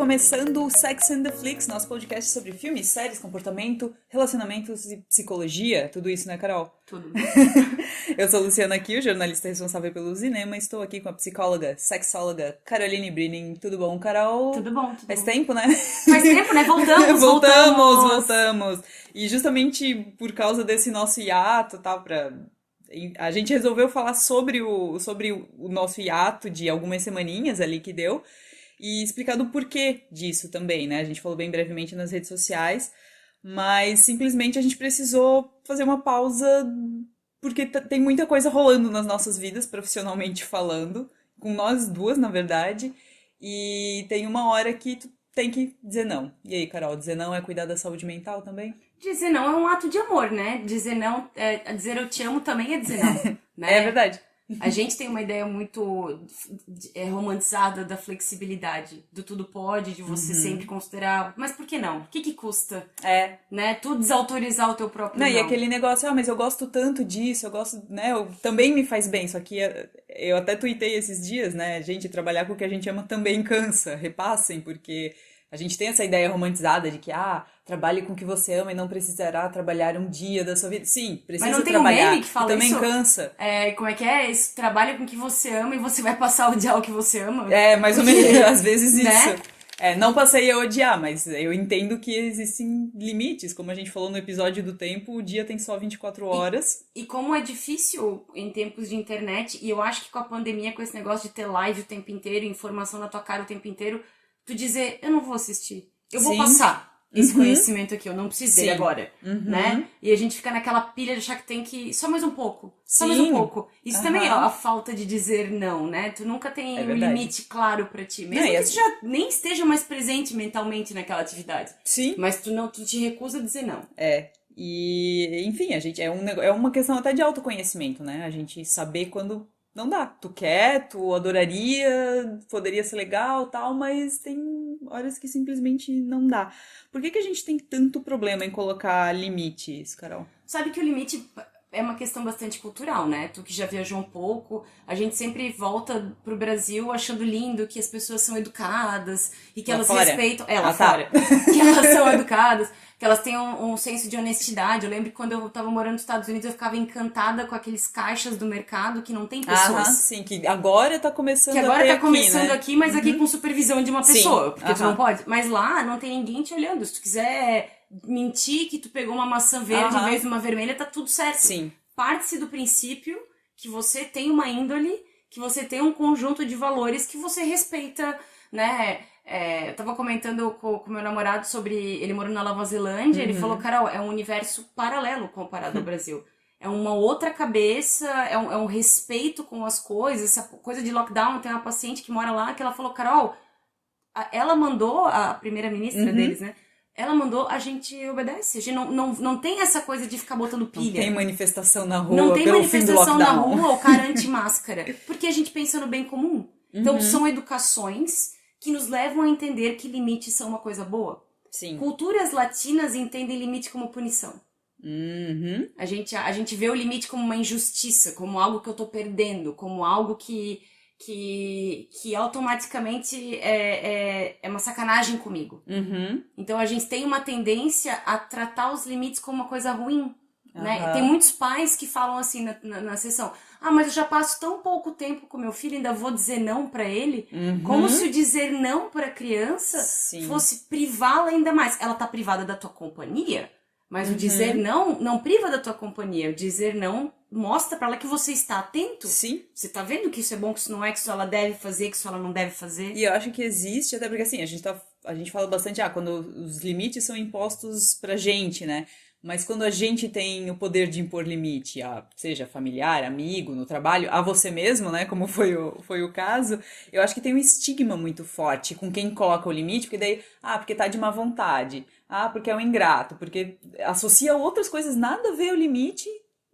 começando o Sex and the Flicks, nosso podcast sobre filmes, séries, comportamento, relacionamentos e psicologia. Tudo isso, né, Carol? Tudo. Eu sou a Luciana aqui, o jornalista responsável pelo cinema, e estou aqui com a psicóloga, sexóloga Caroline Brinning. Tudo bom, Carol? Tudo bom, tudo Faz bom. tempo, né? Faz tempo, né? Voltamos. E justamente por causa desse nosso hiato, tal, a gente resolveu falar sobre o nosso hiato de algumas semaninhas ali que deu e explicar do porquê disso também, né? A gente falou bem brevemente nas redes sociais, mas simplesmente a gente precisou fazer uma pausa porque tem muita coisa rolando nas nossas vidas, profissionalmente falando, com nós duas, na verdade, e tem uma hora que tu tem que dizer não. E aí, Carol, dizer não é cuidar da saúde mental também? Dizer não é um ato de amor, né? Dizer não, dizer eu te amo também é dizer não, né? É verdade. A gente tem uma ideia muito romantizada da flexibilidade, do tudo pode, de você sempre considerar, mas por que não? O que custa? Né? Tu desautorizar o teu próprio não. E aquele negócio, mas eu gosto tanto disso, eu gosto, né, também me faz bem, só que eu até tuitei esses dias, né, gente, trabalhar com o que a gente ama também cansa, repassem, porque a gente tem essa ideia romantizada de que, trabalhe com o que você ama e não precisará trabalhar um dia da sua vida. Sim, precisa mas não tem trabalhar, um meme que fala também isso? Cansa. Como é que é? Isso, trabalha com o que você ama e você vai passar a odiar o que você ama? Mais ou menos, às vezes isso. Né? Não passei a odiar, mas eu entendo que existem limites. Como a gente falou no episódio do tempo, o dia tem só 24 horas. E como é difícil em tempos de internet, e eu acho que com a pandemia, com esse negócio de ter live o tempo inteiro, informação na tua cara o tempo inteiro, tu dizer, eu não vou assistir, eu vou passar esse conhecimento aqui, eu não preciso dele agora, né? E a gente fica naquela pilha de achar que tem que, só mais um pouco, só mais um pouco. Isso também é a falta de dizer não, né? Tu nunca tem um limite claro pra ti, mesmo que tu já nem esteja mais presente mentalmente naquela atividade. Sim. Mas tu te recusa a dizer não. E, enfim, a gente, é uma questão até de autoconhecimento, né? A gente saber quando não dá. Tu quer, tu adoraria, poderia ser legal, tal, mas tem horas que simplesmente não dá. Por que a gente tem tanto problema em colocar limites, Carol? Sabe que o limite é uma questão bastante cultural, né? Tu que já viajou um pouco, a gente sempre volta pro Brasil achando lindo que as pessoas são educadas e que elas respeitam... lá fora. Que elas são educadas, que elas têm um senso de honestidade. Eu lembro que quando eu tava morando nos Estados Unidos, eu ficava encantada com aqueles caixas do mercado que não tem pessoas. Sim, que agora tá começando aqui, mas aqui com supervisão de uma pessoa, porque tu não pode. Mas lá não tem ninguém te olhando. Se tu quiser mentir que tu pegou uma maçã verde em vez de uma vermelha, tá tudo certo. Sim. Parte-se do princípio que você tem uma índole, que você tem um conjunto de valores que você respeita, né? Eu tava comentando com meu namorado sobre... Ele morou na Nova Zelândia, ele falou, Carol, é um universo paralelo comparado ao Brasil. É uma outra cabeça, é um respeito com as coisas, essa coisa de lockdown. Tem uma paciente que mora lá que ela falou, Carol, ela mandou, a primeira-ministra deles, né? Ela mandou, a gente obedece. A gente não tem essa coisa de ficar botando pilha. Não tem manifestação na rua, não tem pelo manifestação fim do na lockdown. rua, o cara anti-máscara. Porque a gente pensa no bem comum. Então são educações que nos levam a entender que limites são uma coisa boa. Sim. Culturas latinas entendem limite como punição. A gente vê o limite como uma injustiça, como algo que eu tô perdendo, como algo que automaticamente é uma sacanagem comigo. Então a gente tem uma tendência a tratar os limites como uma coisa ruim. Né? Tem muitos pais que falam assim na sessão, mas eu já passo tão pouco tempo com meu filho, ainda vou dizer não pra ele, como se o dizer não pra criança fosse privá-la ainda mais. Ela tá privada da tua companhia, mas o dizer não priva da tua companhia. O dizer não mostra pra ela que você está atento. Sim. Você tá vendo que isso é bom, que isso não é, que isso ela deve fazer, que isso ela não deve fazer. E eu acho que existe, até porque assim, a gente fala bastante, quando os limites são impostos pra gente, né? Mas quando a gente tem o poder de impor limite, seja familiar, amigo, no trabalho, a você mesmo, né, como foi o caso, eu acho que tem um estigma muito forte com quem coloca o limite, porque daí, porque tá de má vontade, porque é um ingrato, porque associa outras coisas, nada a ver o limite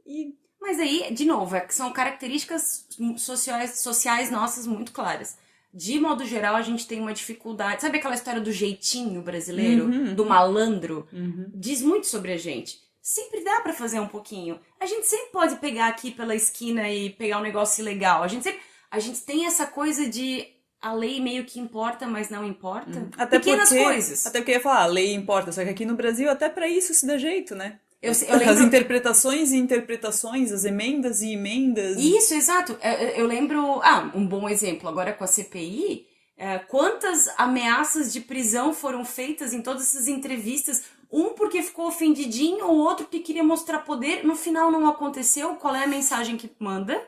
e... Mas aí, de novo, são características sociais nossas muito claras. De modo geral, a gente tem uma dificuldade... Sabe aquela história do jeitinho brasileiro? Do malandro? Diz muito sobre a gente. Sempre dá pra fazer um pouquinho. A gente sempre pode pegar aqui pela esquina e pegar um negócio legal. A gente tem essa coisa de a lei meio que importa, mas não importa. Até Pequenas porque, coisas. até porque eu ia falar, a lei importa, só que aqui no Brasil até pra isso se dá jeito, né? Eu As lembro. interpretações e interpretações, as emendas e emendas. Isso, exato. Eu lembro. Ah, um bom exemplo agora com a CPI. Quantas ameaças de prisão foram feitas em todas essas entrevistas? Um porque ficou ofendidinho, o outro que queria mostrar poder. No final não aconteceu. Qual é a mensagem que manda?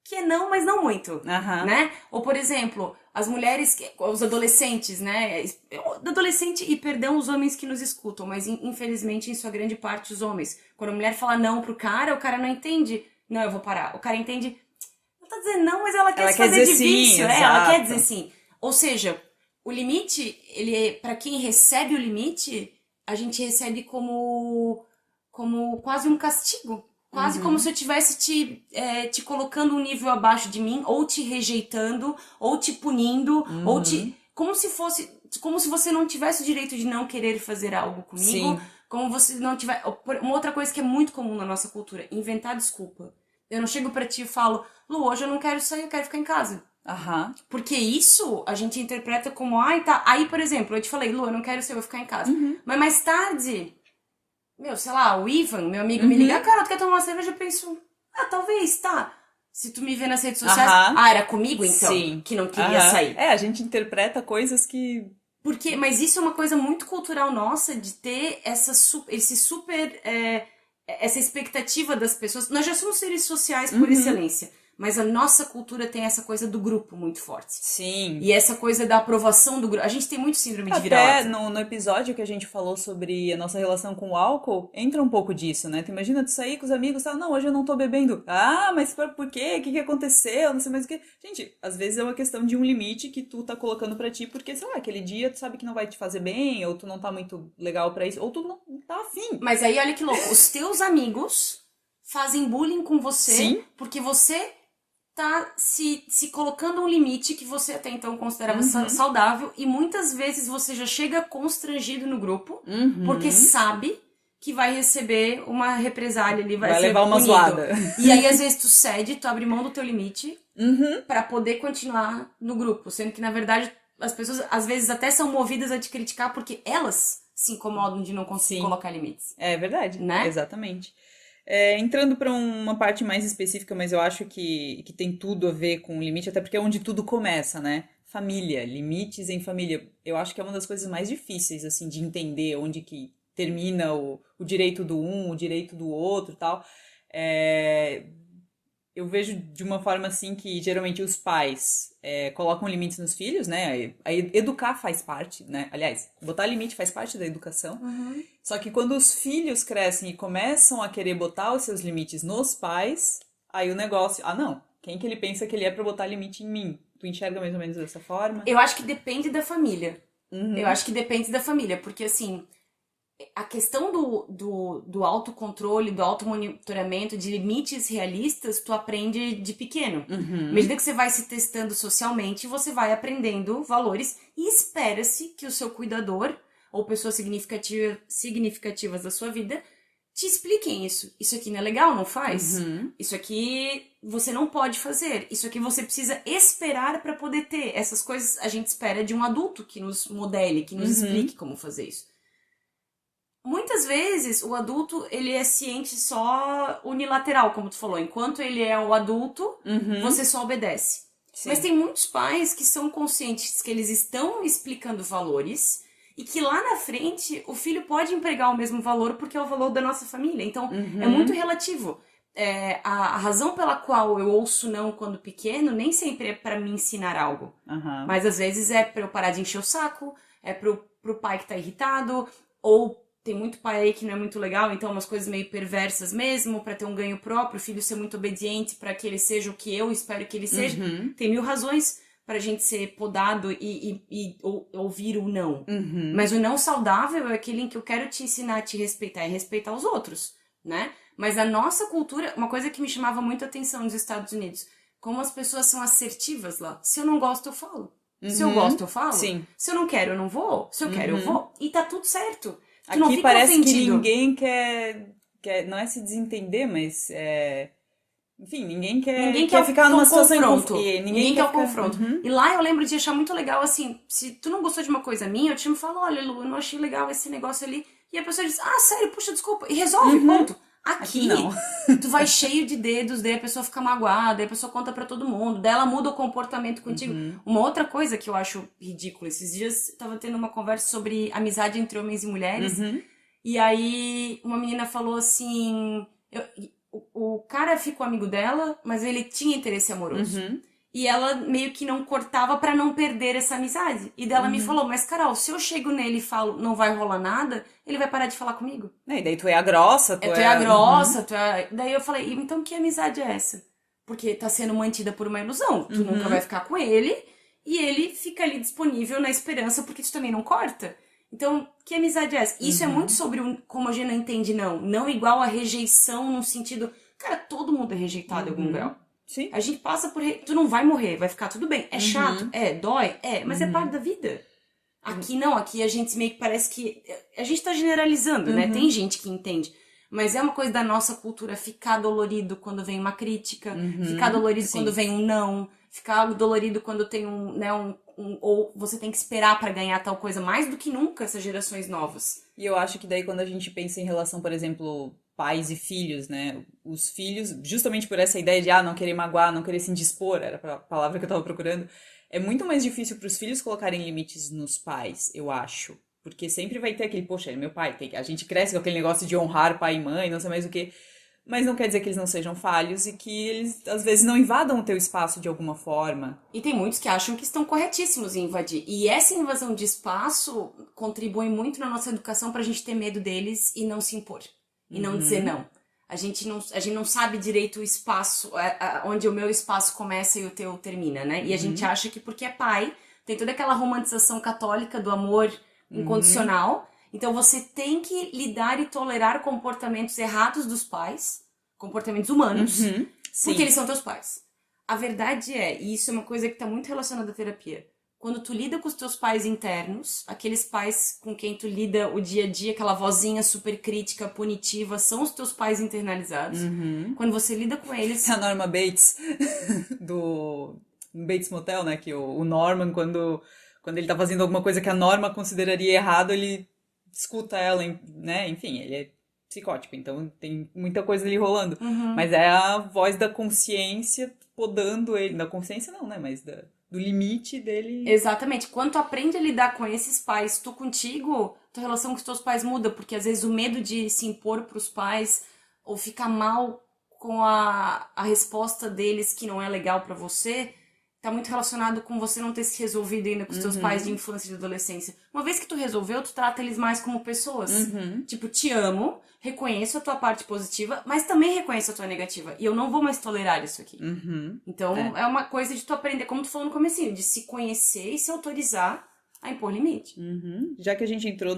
Que é não, mas não muito, Aham. né? Ou, por exemplo, as mulheres, os adolescentes, né? Adolescente e perdão os homens que nos escutam, mas infelizmente, em sua grande parte, os homens. Quando a mulher fala não pro cara, o cara não entende. Não, eu vou parar. O cara entende. Ela tá dizendo não, mas ela quer Ela se quer fazer dizer de sim, vício. Ela quer dizer exato. sim. Ou seja, o limite, ele é, para quem recebe o limite, a gente recebe como quase um castigo. Quase como se eu tivesse te colocando um nível abaixo de mim, ou te rejeitando, ou te punindo, ou te. Como se fosse. Como se você não tivesse o direito de não querer fazer algo comigo. Sim. Como você não tiver. Uma outra coisa que é muito comum na nossa cultura, inventar desculpa. Eu não chego pra ti e falo, Lu, hoje eu não quero sair, eu quero ficar em casa. Aham. Porque isso a gente interpreta como, ai, tá. Aí, por exemplo, eu te falei, Lu, eu não quero sair, eu vou ficar em casa. Mas mais tarde. Meu, sei lá, o Ivan, meu amigo, me liga, cara, tu quer tomar uma cerveja? Eu penso, talvez, tá. Se tu me vê nas redes sociais, Aham. era comigo então, Sim. que não queria Aham. sair. É, a gente interpreta coisas que. Porque, mas isso é uma coisa muito cultural nossa, de ter esse super, essa expectativa das pessoas. Nós já somos seres sociais por excelência, mas a nossa cultura tem essa coisa do grupo muito forte. Sim. E essa coisa da aprovação do grupo. A gente tem muito síndrome de Até vira-lata. no episódio que a gente falou sobre a nossa relação com o álcool, entra um pouco disso, né? Tu imagina tu sair com os amigos e tal, não, hoje eu não tô bebendo. Ah, mas por quê? O que que aconteceu? Não sei mais o que. Gente, às vezes é uma questão de um limite que tu tá colocando pra ti, porque, sei lá, aquele dia tu sabe que não vai te fazer bem, ou tu não tá muito legal pra isso, ou tu não tá afim. Mas aí, olha que louco, os teus amigos fazem bullying com você Sim. porque você tá se colocando um limite que você até então considerava saudável e muitas vezes você já chega constrangido no grupo porque sabe que vai receber uma represália ali, vai ser levar uma punido. zoada. E aí, às vezes, tu cede, tu abre mão do teu limite pra poder continuar no grupo. Sendo que, na verdade, as pessoas, às vezes, até são movidas a te criticar porque elas se incomodam de não conseguir Sim. colocar limites. É verdade, Né? exatamente. Entrando para uma parte mais específica, mas eu acho que tem tudo a ver com o limite, até porque é onde tudo começa, né? Família, limites em família. Eu acho que é uma das coisas mais difíceis, assim, de entender onde que termina o direito do um, o direito do outro e tal. Eu vejo de uma forma assim que geralmente os pais colocam limites nos filhos, né? Educar faz parte, né? Aliás, botar limite faz parte da educação. Só que quando os filhos crescem e começam a querer botar os seus limites nos pais, aí o negócio. Ah, não. Quem que ele pensa que ele é pra botar limite em mim? Tu enxerga mais ou menos dessa forma? Eu acho que depende da família. Eu acho que depende da família, porque assim, a questão do autocontrole, do automonitoramento, de limites realistas, tu aprende de pequeno. À medida que você vai se testando socialmente, você vai aprendendo valores e espera-se que o seu cuidador ou pessoas significativas da sua vida te expliquem isso. Isso aqui não é legal, não faz? Isso aqui você não pode fazer. Isso aqui você precisa esperar para poder ter. Essas coisas a gente espera de um adulto que nos modele, que nos explique como fazer isso. Muitas vezes o adulto ele é ciente só unilateral, como tu falou. Enquanto ele é o adulto, você só obedece. Sim. Mas tem muitos pais que são conscientes que eles estão explicando valores e que lá na frente o filho pode empregar o mesmo valor porque é o valor da nossa família. Então é muito relativo. A razão pela qual eu ouço não quando pequeno nem sempre é para me ensinar algo. Mas às vezes é para eu parar de encher o saco, é pro pai que tá irritado, ou tem muito pai aí que não é muito legal, então umas coisas meio perversas mesmo, pra ter um ganho próprio, o filho ser muito obediente pra que ele seja o que eu espero que ele seja. Tem mil razões pra gente ser podado e ouvir o não. Mas o não saudável é aquele em que eu quero te ensinar a te respeitar e respeitar os outros, né? Mas a nossa cultura, uma coisa que me chamava muito a atenção nos Estados Unidos, como as pessoas são assertivas lá. Se eu não gosto, eu falo. Se eu gosto, eu falo. Sim. Se eu não quero, eu não vou. Se eu quero, eu vou. E tá tudo certo. Tu Aqui não fica parece ofendido. que ninguém quer, não é se desentender, mas Enfim, ninguém quer, Ninguém quer quer ficar numa o situação confronto. Ninguém Quer quer o ficar. confronto. Uhum, E lá eu lembro de achar muito legal, assim, se tu não gostou de uma coisa minha, eu te falo, olha, Lu, eu não achei legal esse negócio ali. E a pessoa diz, ah, sério, puxa, desculpa. E resolve, uhum. ponto. Aqui não. Aqui, tu vai cheio de dedos, daí a pessoa fica magoada, daí a pessoa conta pra todo mundo, daí ela muda o comportamento contigo. Uhum, Uma outra coisa que eu acho ridícula, esses dias eu tava tendo uma conversa sobre amizade entre homens e mulheres, uhum, e aí uma menina falou assim, o cara ficou amigo dela, mas ele tinha interesse amoroso. uhum, E ela meio que não cortava pra não perder essa amizade. E dela me uhum. falou, mas Carol, se eu chego nele e falo, não vai rolar nada, ele vai parar de falar comigo. E daí tu é a grossa, tu Tu é a é. Uhum, grossa, tu é... Daí eu falei, então que amizade é essa? Porque tá sendo mantida por uma ilusão. Tu nunca vai uhum, ficar com ele e ele fica ali disponível na esperança porque tu também não corta. Então, que amizade é essa? Isso é muito uhum, sobre como a gente não entende não. Não igual a rejeição no sentido... Cara, todo mundo é rejeitado em algum uhum. grau. Sim. A gente passa por... Tu não vai morrer, vai ficar tudo bem. É chato? Uhum, É. Dói? É. Mas é parte uhum, da vida. Aqui não, aqui a gente meio que parece que. A gente tá generalizando, né? Tem uhum, gente que entende. Mas é uma coisa da nossa cultura ficar dolorido quando vem uma crítica, ficar uhum. dolorido quando Sim. vem um não, ficar dolorido quando tem ou você tem que esperar pra ganhar tal coisa, mais do que nunca essas gerações novas. E eu acho que daí quando a gente pensa em relação, por exemplo, pais e filhos, né? Os filhos, justamente por essa ideia de não querer magoar, não querer se indispor, era a palavra que eu tava procurando, é muito mais difícil para os filhos colocarem limites nos pais, eu acho. Porque sempre vai ter aquele, poxa, é meu pai, a gente cresce com aquele negócio de honrar pai e mãe, não sei mais o quê. Mas não quer dizer que eles não sejam falhos e que eles, às vezes, não invadam o teu espaço de alguma forma. E tem muitos que acham que estão corretíssimos em invadir. E essa invasão de espaço contribui muito na nossa educação pra gente ter medo deles e não se impor. E não dizer Uhum, não. A gente não sabe direito o espaço, onde o meu espaço começa e o teu termina, né? E a gente uhum, acha que porque é pai, tem toda aquela romantização católica do amor uhum, incondicional. Então você tem que lidar e tolerar comportamentos errados dos pais, comportamentos humanos, uhum. porque Sim. eles são teus pais. A verdade é, e isso é uma coisa que está muito relacionada à terapia, quando tu lida com os teus pais internos, aqueles pais com quem tu lida o dia a dia, aquela vozinha super crítica, punitiva, são os teus pais internalizados. Uhum. Quando você lida com É a eles, Norma Bates, do Bates Motel, né? Que o Norman, quando ele tá fazendo alguma coisa que a Norma consideraria errado, ele escuta ela, né? Enfim, ele é psicótico, então tem muita coisa ali rolando. uhum, Mas é a voz da consciência podando ele. Da consciência não, né? Mas do limite dele. exatamente, quando tu aprende a lidar com esses pais, tu contigo, tua relação com os teus pais muda, porque às vezes o medo de se impor pros pais ou ficar mal com a resposta deles que não é legal pra você, tá muito relacionado com você não ter se resolvido ainda com os teus pais de Uhum, infância e de adolescência. Uma vez que tu resolveu, tu trata eles mais como pessoas. uhum, Tipo, te amo, reconheço a tua parte positiva, mas também reconheço a tua negativa. E eu não vou mais tolerar isso aqui. uhum. Então, É. é uma coisa de tu aprender, como tu falou no comecinho, de se conhecer e se autorizar a impor limite. Uhum. Já que a gente entrou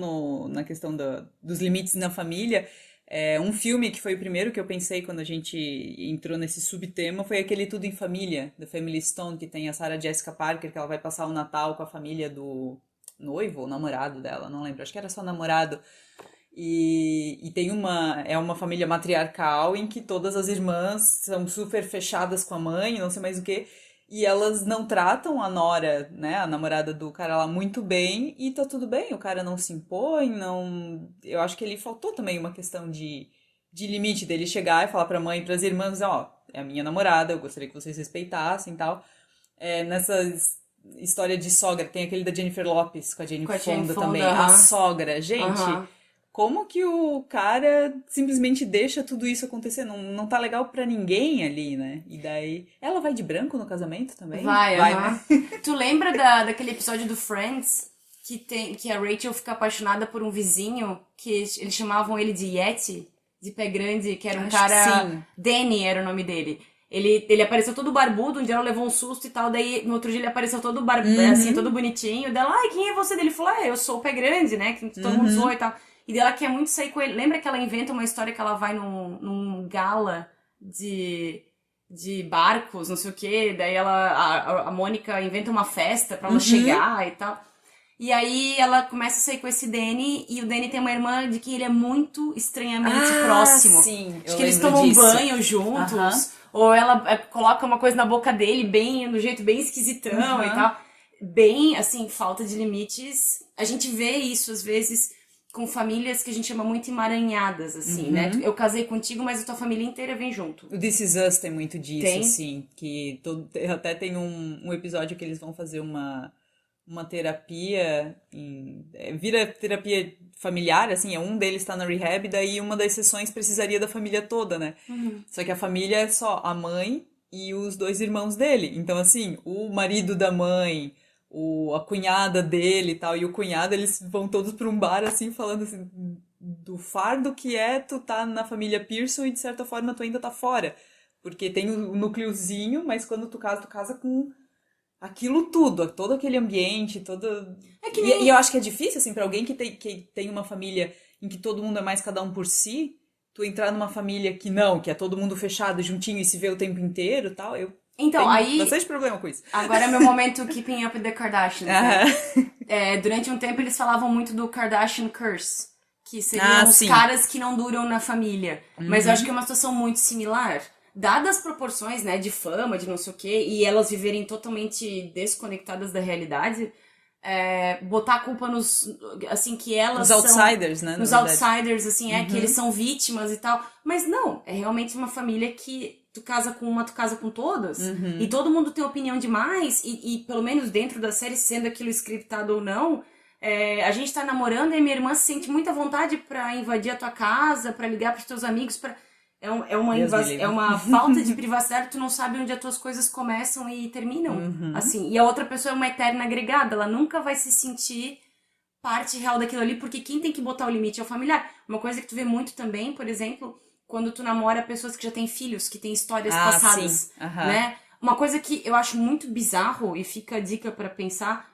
na questão dos limites na família, um filme que foi o primeiro que eu pensei quando a gente entrou nesse subtema foi aquele Tudo em Família, da Family Stone, que tem a Sarah Jessica Parker, que ela vai passar o Natal com a família do noivo ou namorado dela, não lembro, acho que era só namorado. E tem é uma família matriarcal em que todas as irmãs são super fechadas com a mãe, não sei mais o quê, e elas não tratam a nora, né, a namorada do cara lá muito bem, e tá tudo bem, o cara não se impõe, não. Eu acho que ele faltou também uma questão de limite dele chegar e falar pra mãe e pras irmãs, ó, é a minha namorada, eu gostaria que vocês respeitassem e tal. Nessa história de sogra, tem aquele da Jennifer Lopez com a Jane Com a Jane Fonda Fonda, também, a aham, sogra, gente. aham. Como que o cara simplesmente deixa tudo isso acontecer? Não, não tá legal pra ninguém ali, né? E daí. Ela vai de branco no casamento também? Vai, Vai, né? aham. Tu lembra daquele episódio do Friends que a Rachel fica apaixonada por um vizinho que eles chamavam ele de Yeti, de pé grande, que era um Acho que cara. sim. Danny era o nome dele. Ele apareceu todo barbudo, um dia ela levou um susto e tal, daí no outro dia ele apareceu todo assim, todo Uhum, bonitinho. Dela, ai, quem é você? Ele falou, eu sou o pé grande, né? Que todo mundo zoou uhum, e tal. E dela quer muito sair com ele. Lembra que ela inventa uma história que ela vai num gala de barcos, não sei o quê, daí a Mônica inventa uma festa pra ela uhum. chegar e tal. E aí ela começa a sair com esse Danny, e o Danny tem uma irmã de quem ele é muito estranhamente Ah, próximo. sim, Acho eu que eles lembro tomam disso. banho Aham. juntos, Ou ela coloca uma coisa na boca dele, bem, do jeito bem esquisitão e Aham. tal. Bem, assim, falta de limites. A gente vê isso, às vezes, com famílias que a gente chama muito emaranhadas, assim, né? Uhum. Eu casei contigo, mas a tua família inteira vem junto. O This Is Us tem muito disso, Tem? assim, que até tem um episódio que eles vão fazer uma terapia, vira terapia familiar, assim, um deles tá na rehab, daí uma das sessões precisaria da família toda, né? Uhum. Só que a família é só a mãe e os dois irmãos dele. Então, assim, o marido da mãe, a cunhada dele e tal, e o cunhado, eles vão todos pra um bar, assim, falando assim, do fardo que é tu tá na família Pearson e, de certa forma, tu ainda tá fora. Porque tem o núcleozinho, mas quando tu casa com aquilo tudo, todo aquele ambiente, todo. É que E nem. eu acho que é difícil, assim, pra alguém que tem uma família em que todo mundo é mais cada um por si, tu entrar numa família que não, que é todo mundo fechado, juntinho e se vê o tempo inteiro e tal, eu Então, tenho aí. bastante problema com isso. Agora é meu momento Keeping Up with the Kardashians, né? Ah, Durante um tempo eles falavam muito do Kardashian Curse, que ah, seriam os sim. caras que não duram na família. Mas eu acho que é Uhum. uma situação muito similar. Dadas as proporções, né, de fama, de não sei o quê, e elas viverem totalmente desconectadas da realidade, botar a culpa assim, que elas Os são, outsiders, né, na nos verdade. outsiders, assim, que eles Uhum. são vítimas e tal. Mas não, é realmente uma família que tu casa com uma, tu casa com todas, e Uhum. todo mundo tem opinião demais, e pelo menos dentro da série, sendo aquilo scriptado ou não, a gente tá namorando e minha irmã se sente muita vontade pra invadir a tua casa, pra ligar pros teus amigos, pra... Deus me É livre. uma falta de privacidade, tu não sabe onde as tuas coisas começam e terminam. Uhum. Assim, e a outra pessoa é uma eterna agregada, ela nunca vai se sentir parte real daquilo ali, porque quem tem que botar o limite é o familiar. Uma coisa que tu vê muito também, por exemplo, quando tu namora pessoas que já têm filhos, que têm histórias Ah, sim. passadas, Aham. né? Uma coisa que eu acho muito bizarro, e fica a dica pra pensar,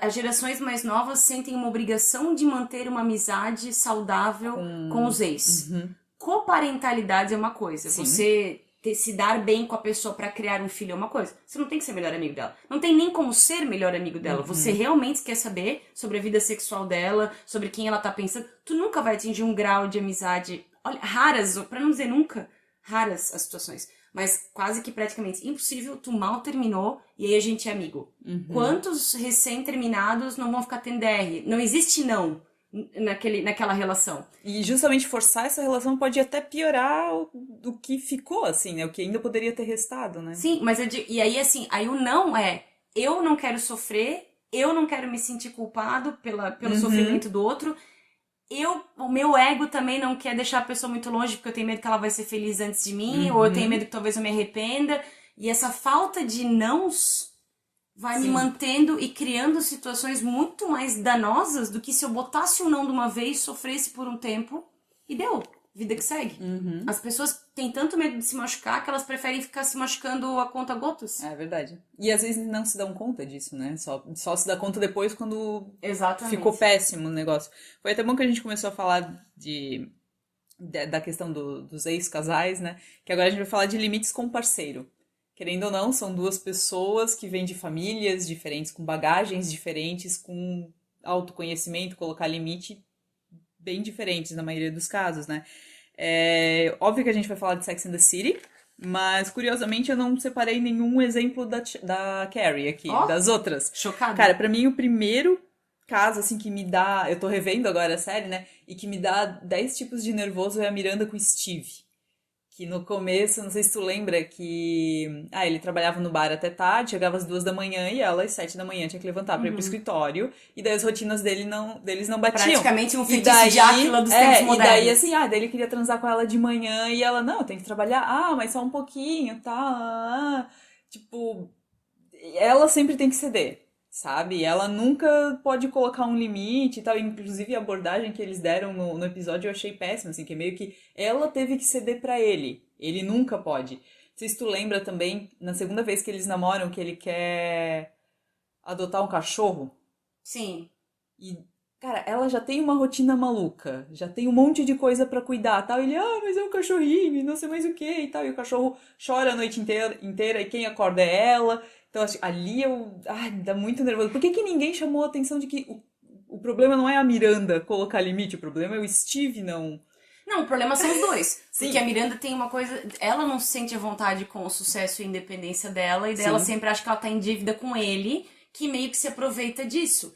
as gerações mais novas sentem uma obrigação de manter uma amizade saudável com Com. os ex. Uhum. Coparentalidade é uma coisa, Sim. você se dar bem com a pessoa pra criar um filho é uma coisa. Você não tem que ser melhor amigo dela. Não tem nem como ser melhor amigo dela. Você Uhum. realmente quer saber sobre a vida sexual dela, sobre quem ela tá pensando. Tu nunca vai atingir um grau de amizade. Olha, raras, pra não dizer nunca, raras as situações. Mas quase que praticamente impossível, tu mal terminou e aí a gente é amigo. Uhum. Quantos recém-terminados não vão ficar tendo DR? Não existe não naquela relação. E justamente forçar essa relação pode até piorar o que ficou, assim, né? O que ainda poderia ter restado, né? Sim, mas e aí assim, aí o não é eu não quero sofrer, eu não quero me sentir culpado pelo Uhum. sofrimento do outro. O meu ego também não quer deixar a pessoa muito longe porque eu tenho medo que ela vai ser feliz antes de mim, ou eu tenho medo Uhum. que talvez eu me arrependa. E essa falta de nãos vai me Sim. mantendo e criando situações muito mais danosas do que se eu botasse um não de uma vez, sofresse por um tempo e deu. Vida que segue. Uhum. As pessoas têm tanto medo de se machucar que elas preferem ficar se machucando a conta gotas. É verdade. E às vezes não se dão conta disso, né? Só se dá conta depois quando ficou Exatamente. péssimo o negócio. Foi até bom que a gente começou a falar da questão dos ex-casais, né? Que agora a gente vai falar de limites com parceiro. Querendo ou não, são duas pessoas que vêm de famílias diferentes, com bagagens diferentes, com autoconhecimento, colocar limite bem diferentes na maioria dos casos, né? É, óbvio que a gente vai falar de Sex and the City, mas curiosamente eu não separei nenhum exemplo da Carrie aqui, Ó, das outras. Cara, chocada. pra mim o primeiro caso assim que me dá, eu tô revendo agora a série, né, e que me dá 10 tipos de nervoso é a Miranda com o Steve. Que no começo, não sei se tu lembra que. Ah, ele trabalhava no bar até tarde, chegava às 2 da manhã e ela às 7 da manhã tinha que levantar pra ir pro Uhum. escritório. E daí as rotinas deles não batiam. Praticamente um E feitiço de daí, Áquila dos tempos e daí modernos. assim, daí ele queria transar com ela de manhã e ela, não, tem que trabalhar, mas só um pouquinho, tá? Tipo, ela sempre tem que ceder, sabe? Ela nunca pode colocar um limite e tal. Inclusive a abordagem que eles deram no episódio eu achei péssima, assim, que é meio que ela teve que ceder pra ele. Ele nunca pode. Não sei se tu lembra também, na segunda vez que eles namoram, que ele quer adotar um cachorro. Sim. E, cara, ela já tem uma rotina maluca, já tem um monte de coisa pra cuidar, tal. E ele, mas é um cachorrinho, não sei mais o que e tal. E o cachorro chora a noite inteira e quem acorda é ela. Então, assim, ali me dá muito nervoso. Por que que ninguém chamou a atenção de que o problema não é a Miranda colocar limite, o problema é o Steve não. Não, o problema são os dois. Sim, Porque a Miranda tem uma coisa. Ela não se sente à vontade com o sucesso e independência dela, e daí ela sim. sempre acha que ela tá em dívida com ele, que meio que se aproveita disso.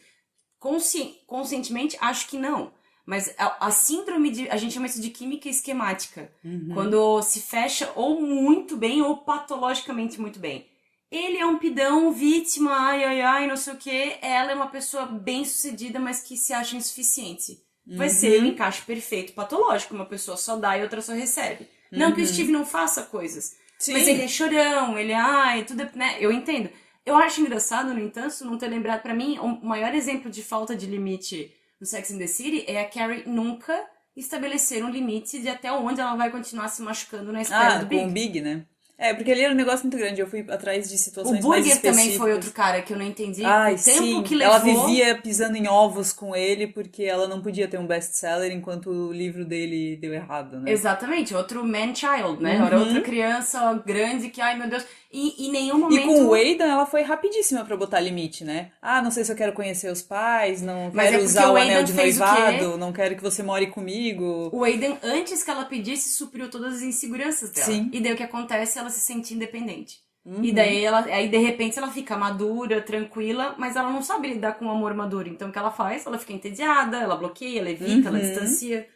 Conscientemente, acho que não. Mas a síndrome de. A gente chama isso de química esquemática. Uhum. Quando se fecha ou muito bem ou patologicamente muito bem. Ele é um pidão, vítima, ai, ai, ai, não sei o quê. Ela é uma pessoa bem-sucedida, mas que se acha insuficiente. Vai ser o Uhum. encaixe perfeito patológico. Uma pessoa só dá e outra só recebe. Não que o Steve Uhum. não faça coisas, mas ele é Sim. chorão, ele, ai, tudo é, né? Eu entendo. Eu acho engraçado, no entanto, não ter lembrado. Pra mim, o maior exemplo de falta de limite no Sex and the City é a Carrie nunca estabelecer um limite de até onde ela vai continuar se machucando na espera Ah, do com o Big. Big, né? É, porque ali era um negócio muito grande. Eu fui atrás de O situações mais Burger também foi outro específicas. cara que eu não entendi o Ai, tempo que sim. Ela levou. vivia pisando em ovos com ele porque ela não podia ter um best-seller enquanto o livro dele deu errado, né? Exatamente, outro man-child, né? Era outra Uhum. criança grande que, ai meu Deus. E em nenhum E com o momento. Aidan, ela foi rapidíssima pra botar limite, né? Ah, não sei se eu quero conhecer os pais, não Mas é quero porque usar o o anel Aidan de fez o quê? noivado, não quero que você more comigo. O Aiden, antes que ela pedisse, supriu todas as inseguranças dela. Sim. E daí o que acontece? Ela se sente independente. E Uhum. daí aí de repente ela fica madura, tranquila, mas ela não sabe lidar com o amor maduro. Então o que ela faz? Ela fica entediada, ela bloqueia, ela evita, ela Uhum. distancia,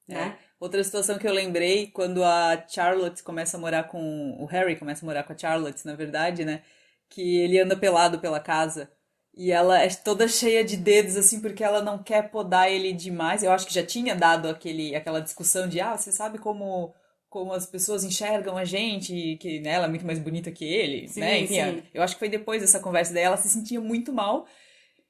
É. né? Outra situação que eu lembrei, quando a Charlotte começa a morar com. O Harry começa a morar com a Charlotte, na verdade, né? Que ele anda pelado pela casa. E ela é toda cheia de dedos, assim, porque ela não quer podar ele demais. Eu acho que já tinha dado aquela discussão de, ah, você sabe como as pessoas enxergam a gente, que né, ela é muito mais bonita que ele, né? Sim, Enfim, sim. eu acho que foi depois dessa conversa daí, ela se sentia muito mal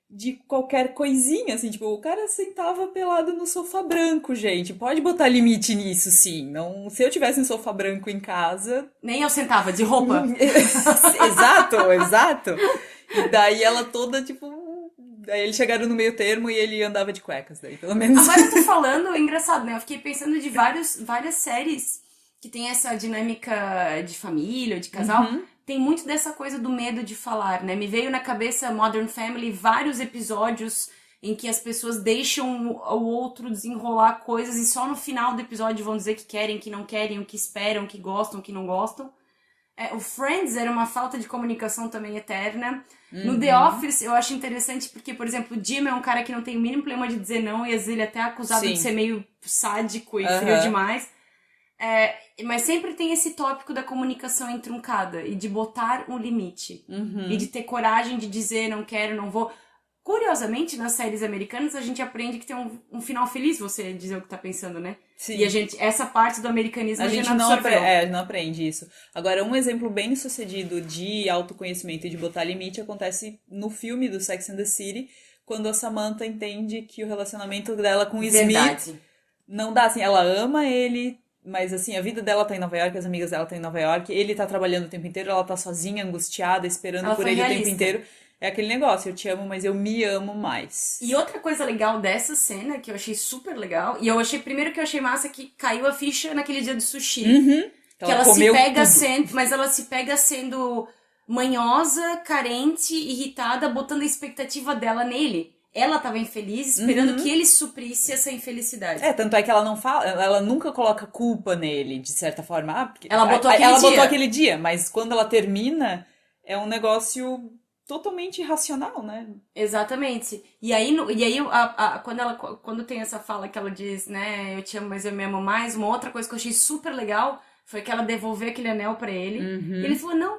de qualquer coisinha, assim, tipo, o cara sentava pelado no sofá branco, gente. Pode botar limite nisso, sim. Não, se eu tivesse um sofá branco em casa, Nem eu sentava de roupa. exato, exato. E daí ela toda, tipo, daí eles chegaram no meio termo e ele andava de cuecas, daí pelo menos. Agora eu tô falando, é engraçado, né? Eu fiquei pensando de várias séries que tem essa dinâmica de família, de casal. Uhum, Tem muito dessa coisa do medo de falar, né? Me veio na cabeça Modern Family vários episódios em que as pessoas deixam o outro desenrolar coisas e só no final do episódio vão dizer que querem, que não querem, o que esperam, que gostam, que não gostam. O Friends era uma falta de comunicação também eterna. No The uhum, Office eu acho interessante porque, por exemplo, o Jim é um cara que não tem o mínimo problema de dizer não e às vezes ele é até acusado de sim, ser meio sádico e frio aham, demais. Mas sempre tem esse tópico da comunicação entroncada e de botar um limite. E de uhum, ter coragem de dizer não quero, não vou. Curiosamente, nas séries americanas, a gente aprende que tem um final feliz você dizer o que tá pensando, né? E a sim. gente, essa parte do A americanismo a gente gente não absorveu. não aprende isso. Agora, um exemplo bem sucedido de autoconhecimento e de botar limite acontece no filme do Sex and the City, quando a Samantha entende que o relacionamento dela com o Smith Verdade. não dá assim, ela ama ele, mas assim, a vida dela tá em Nova York, as amigas dela estão em Nova York, ele tá trabalhando o tempo inteiro, ela tá sozinha, angustiada, esperando Ela por foi ele o tempo realista. inteiro. É aquele negócio, eu te amo, mas eu me amo E mais. outra coisa legal dessa cena, que eu achei super legal, e eu achei, primeiro que eu achei massa que caiu a ficha naquele dia do sushi, Uhum. que Ela ela se comeu pega tudo. sendo, mas ela se pega sendo manhosa, carente, irritada, botando a expectativa dela nele. Ela tava infeliz, esperando que Uhum. ele suprisse essa infelicidade. É, tanto é que ela não fala, ela nunca coloca culpa nele, de certa forma. Ah, porque Ela botou aquele ela botou dia. aquele dia, mas quando ela termina, é um negócio totalmente irracional, né? Exatamente. E aí quando tem essa fala que ela diz, né, eu te amo, mas eu me amo mais, uma outra coisa que eu achei super legal foi que ela devolveu aquele anel pra ele. E ele Uhum. falou, não,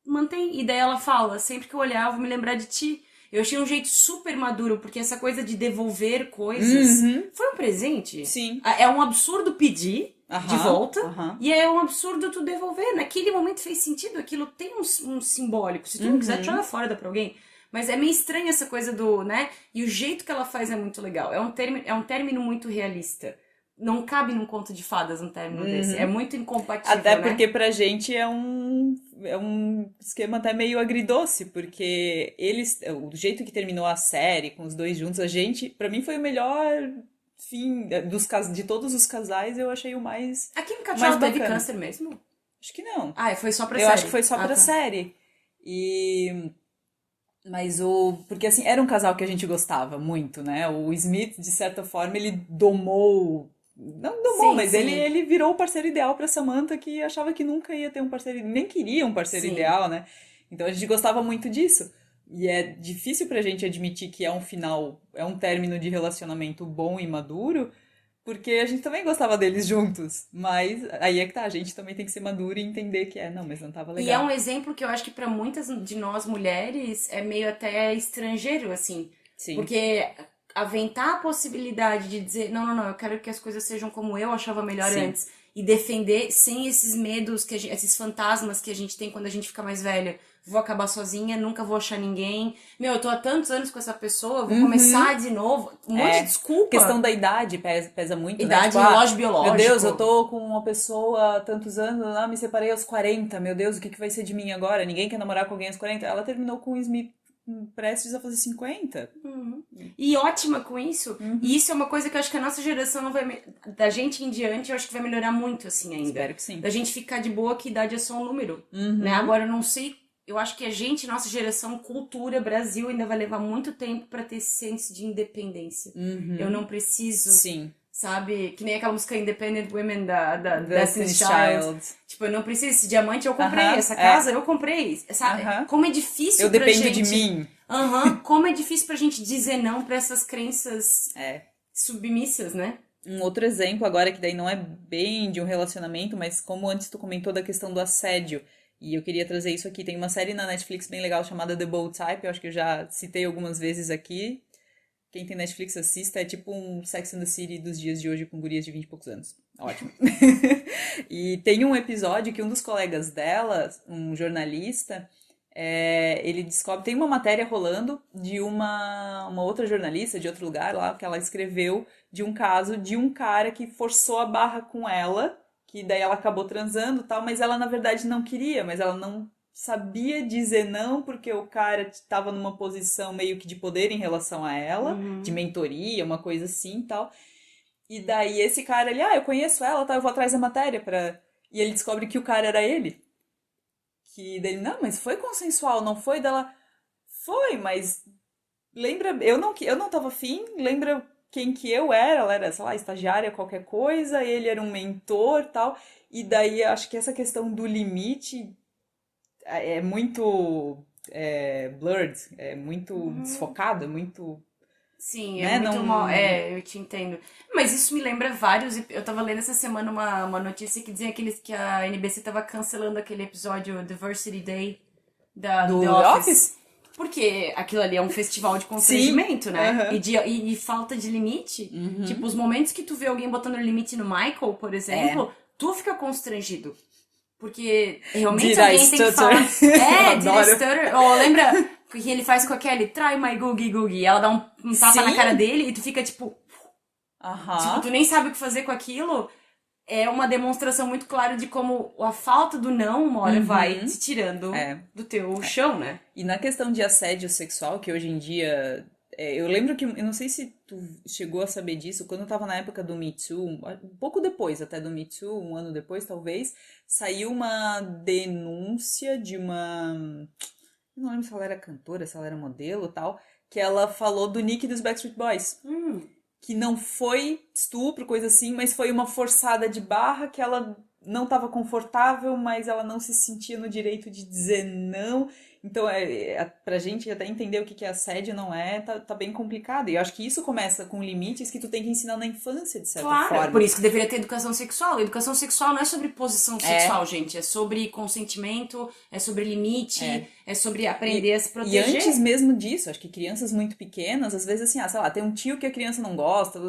mantém. E daí ela fala, sempre que eu olhar, eu vou me lembrar de ti. Eu achei um jeito super maduro, porque essa coisa de devolver coisas Uhum. foi um presente. Sim. É um absurdo pedir de Aham. volta, Aham. e é um absurdo tu devolver. Naquele momento fez sentido, aquilo tem um simbólico. Se tu não quiser, tu joga Uhum. fora, dá pra alguém. Mas é meio estranho essa coisa do, né? E o jeito que ela faz é muito legal. É um término muito realista. Não cabe num conto de fadas um término desse. É Uhum. muito Até incompatível, né? porque pra gente é um esquema até meio agridoce, porque eles, o jeito que terminou a série, com os dois juntos, a gente, pra mim foi o melhor fim de todos os casais, eu achei A Kim o mais Cattrall teve bacana. câncer mesmo? Acho que não. Ah, foi só pra Eu acho que série. foi só Ah, pra tá. série. E porque assim, era um casal que a gente gostava muito, né? O Smith, de certa forma, ele domou Não domou, Sim, mas sim, ele virou o parceiro ideal pra Samantha, que achava que nunca ia ter um parceiro, nem queria um parceiro sim. ideal, né? Então a gente gostava muito disso. E é difícil pra gente admitir que é um final, é um término de relacionamento bom e maduro, porque a gente também gostava deles juntos. Mas aí é que tá, a gente também tem que ser maduro e entender que não, mas não tava E é um legal. exemplo que eu acho que para muitas de nós mulheres é meio até estrangeiro, assim. Sim. Porque aventar a possibilidade de dizer, não, não, não, eu quero que as coisas sejam como eu achava melhor Sim. antes. E defender sem esses medos, esses fantasmas que a gente tem quando a gente fica mais velha. Vou acabar sozinha, nunca vou achar ninguém. Meu, eu tô há tantos anos com essa pessoa, vou Uhum. começar de novo. Um monte de É, questão desculpa. da idade pesa muito, né? Idade, Tipo, relógio meu Deus, eu biológico. tô com uma pessoa há tantos anos, me separei aos 40, meu Deus, o que que vai ser de mim agora? Ninguém quer namorar com alguém aos 40. Ela terminou com o Smith prestes a fazer 50. Uhum. E ótima com isso. E Uhum. isso é uma coisa que eu acho que a nossa geração não vai. Da gente em diante, eu acho que vai melhorar muito, assim, ainda. Espero que sim. Da gente ficar de boa que idade é só um número. Né? Uhum. Agora, eu não sei. Eu acho que a gente, nossa geração, cultura, Brasil, ainda vai levar muito tempo pra ter esse senso de independência. Eu Uhum. não preciso, Sim. sabe? Que nem aquela música Independent Women da Destiny's Destiny's Child. Child. Tipo, eu não preciso, esse diamante eu comprei, Aham, essa casa é. eu comprei. Sabe? Aham. Como é Eu difícil pra dependo de gente. mim. Aham, como é difícil pra gente dizer não pra essas crenças É. submissas, né? Um outro exemplo agora, que daí não é bem de um relacionamento, mas como antes tu comentou da questão do assédio, e eu queria trazer isso aqui. Tem uma série na Netflix bem legal chamada The Bold Type, eu acho que eu já citei algumas vezes aqui. Quem tem Netflix assista, é tipo um Sex and the City dos dias de hoje com gurias de 20 e poucos anos. Ótimo. E tem um episódio que um dos colegas dela, um jornalista, ele descobre, tem uma matéria rolando de uma outra jornalista de outro lugar lá, que ela escreveu de um caso de um cara que forçou a barra com ela, que daí ela acabou transando e tal, mas ela na verdade não queria, mas ela não sabia dizer não porque o cara estava numa posição meio que de poder em relação a ela, de Uhum. mentoria, uma coisa assim e tal. E daí esse cara, eu conheço ela, tá, eu vou atrás da matéria pra... E ele descobre que o cara era ele. Que dele, não, mas foi consensual, não foi dela. Foi, mas lembra, eu não tava afim, lembra quem que eu era? Ela era, sei lá, estagiária, qualquer coisa, ele era um mentor, tal. E daí acho que essa questão do limite é muito blurred, é muito Uhum. desfocado, é muito, Sim, é né, muito mal. não... É, eu te entendo. Mas isso me lembra vários. Eu tava lendo essa semana uma notícia que dizia que a NBC tava cancelando aquele episódio Diversity Day do The Do The Office. Office? Porque aquilo ali é um festival de Sim, constrangimento, né? aham. E falta de limite. Tipo, Uhum. os momentos que tu vê alguém botando limite no Michael, por É. exemplo, tu fica constrangido. Porque realmente Did I alguém tem que stutter? falar. Eu É, did I adoro. stutter? Ou lembra o que ele faz com a Kelly? Try my googie googie. Ela dá um tapa na cara Sim, dele e tu fica tipo. Tipo, tu aham, nem sabe o que fazer com aquilo. É uma demonstração muito clara de como a falta do não, uma hora, vai te uhum, tirando é. do teu chão, né? E na questão de assédio sexual, que hoje em dia. Eu lembro que. Eu não sei se tu chegou a saber disso, quando eu tava na época do Me Too, um pouco depois até do Me Too, um ano depois talvez, saiu uma denúncia de uma. Eu não lembro se ela era cantora, se ela era modelo e tal, que ela falou do Nick dos Backstreet Boys. Hum. Que não foi estupro, coisa assim, mas foi uma forçada de barra que ela não estava confortável, mas ela não se sentia no direito de dizer não. Então, pra gente até entender o que é assédio não é, tá bem complicado. E eu acho que isso começa com limites que tu tem que ensinar na infância, de certa Claro, por forma. isso que deveria ter educação sexual. Educação sexual não é sobre posição É, sexual, gente. É sobre consentimento, é sobre limite, é. é sobre aprender E, a se e antes proteger. mesmo disso, acho que crianças muito pequenas, às vezes assim, sei lá, tem um tio que a criança não gosta.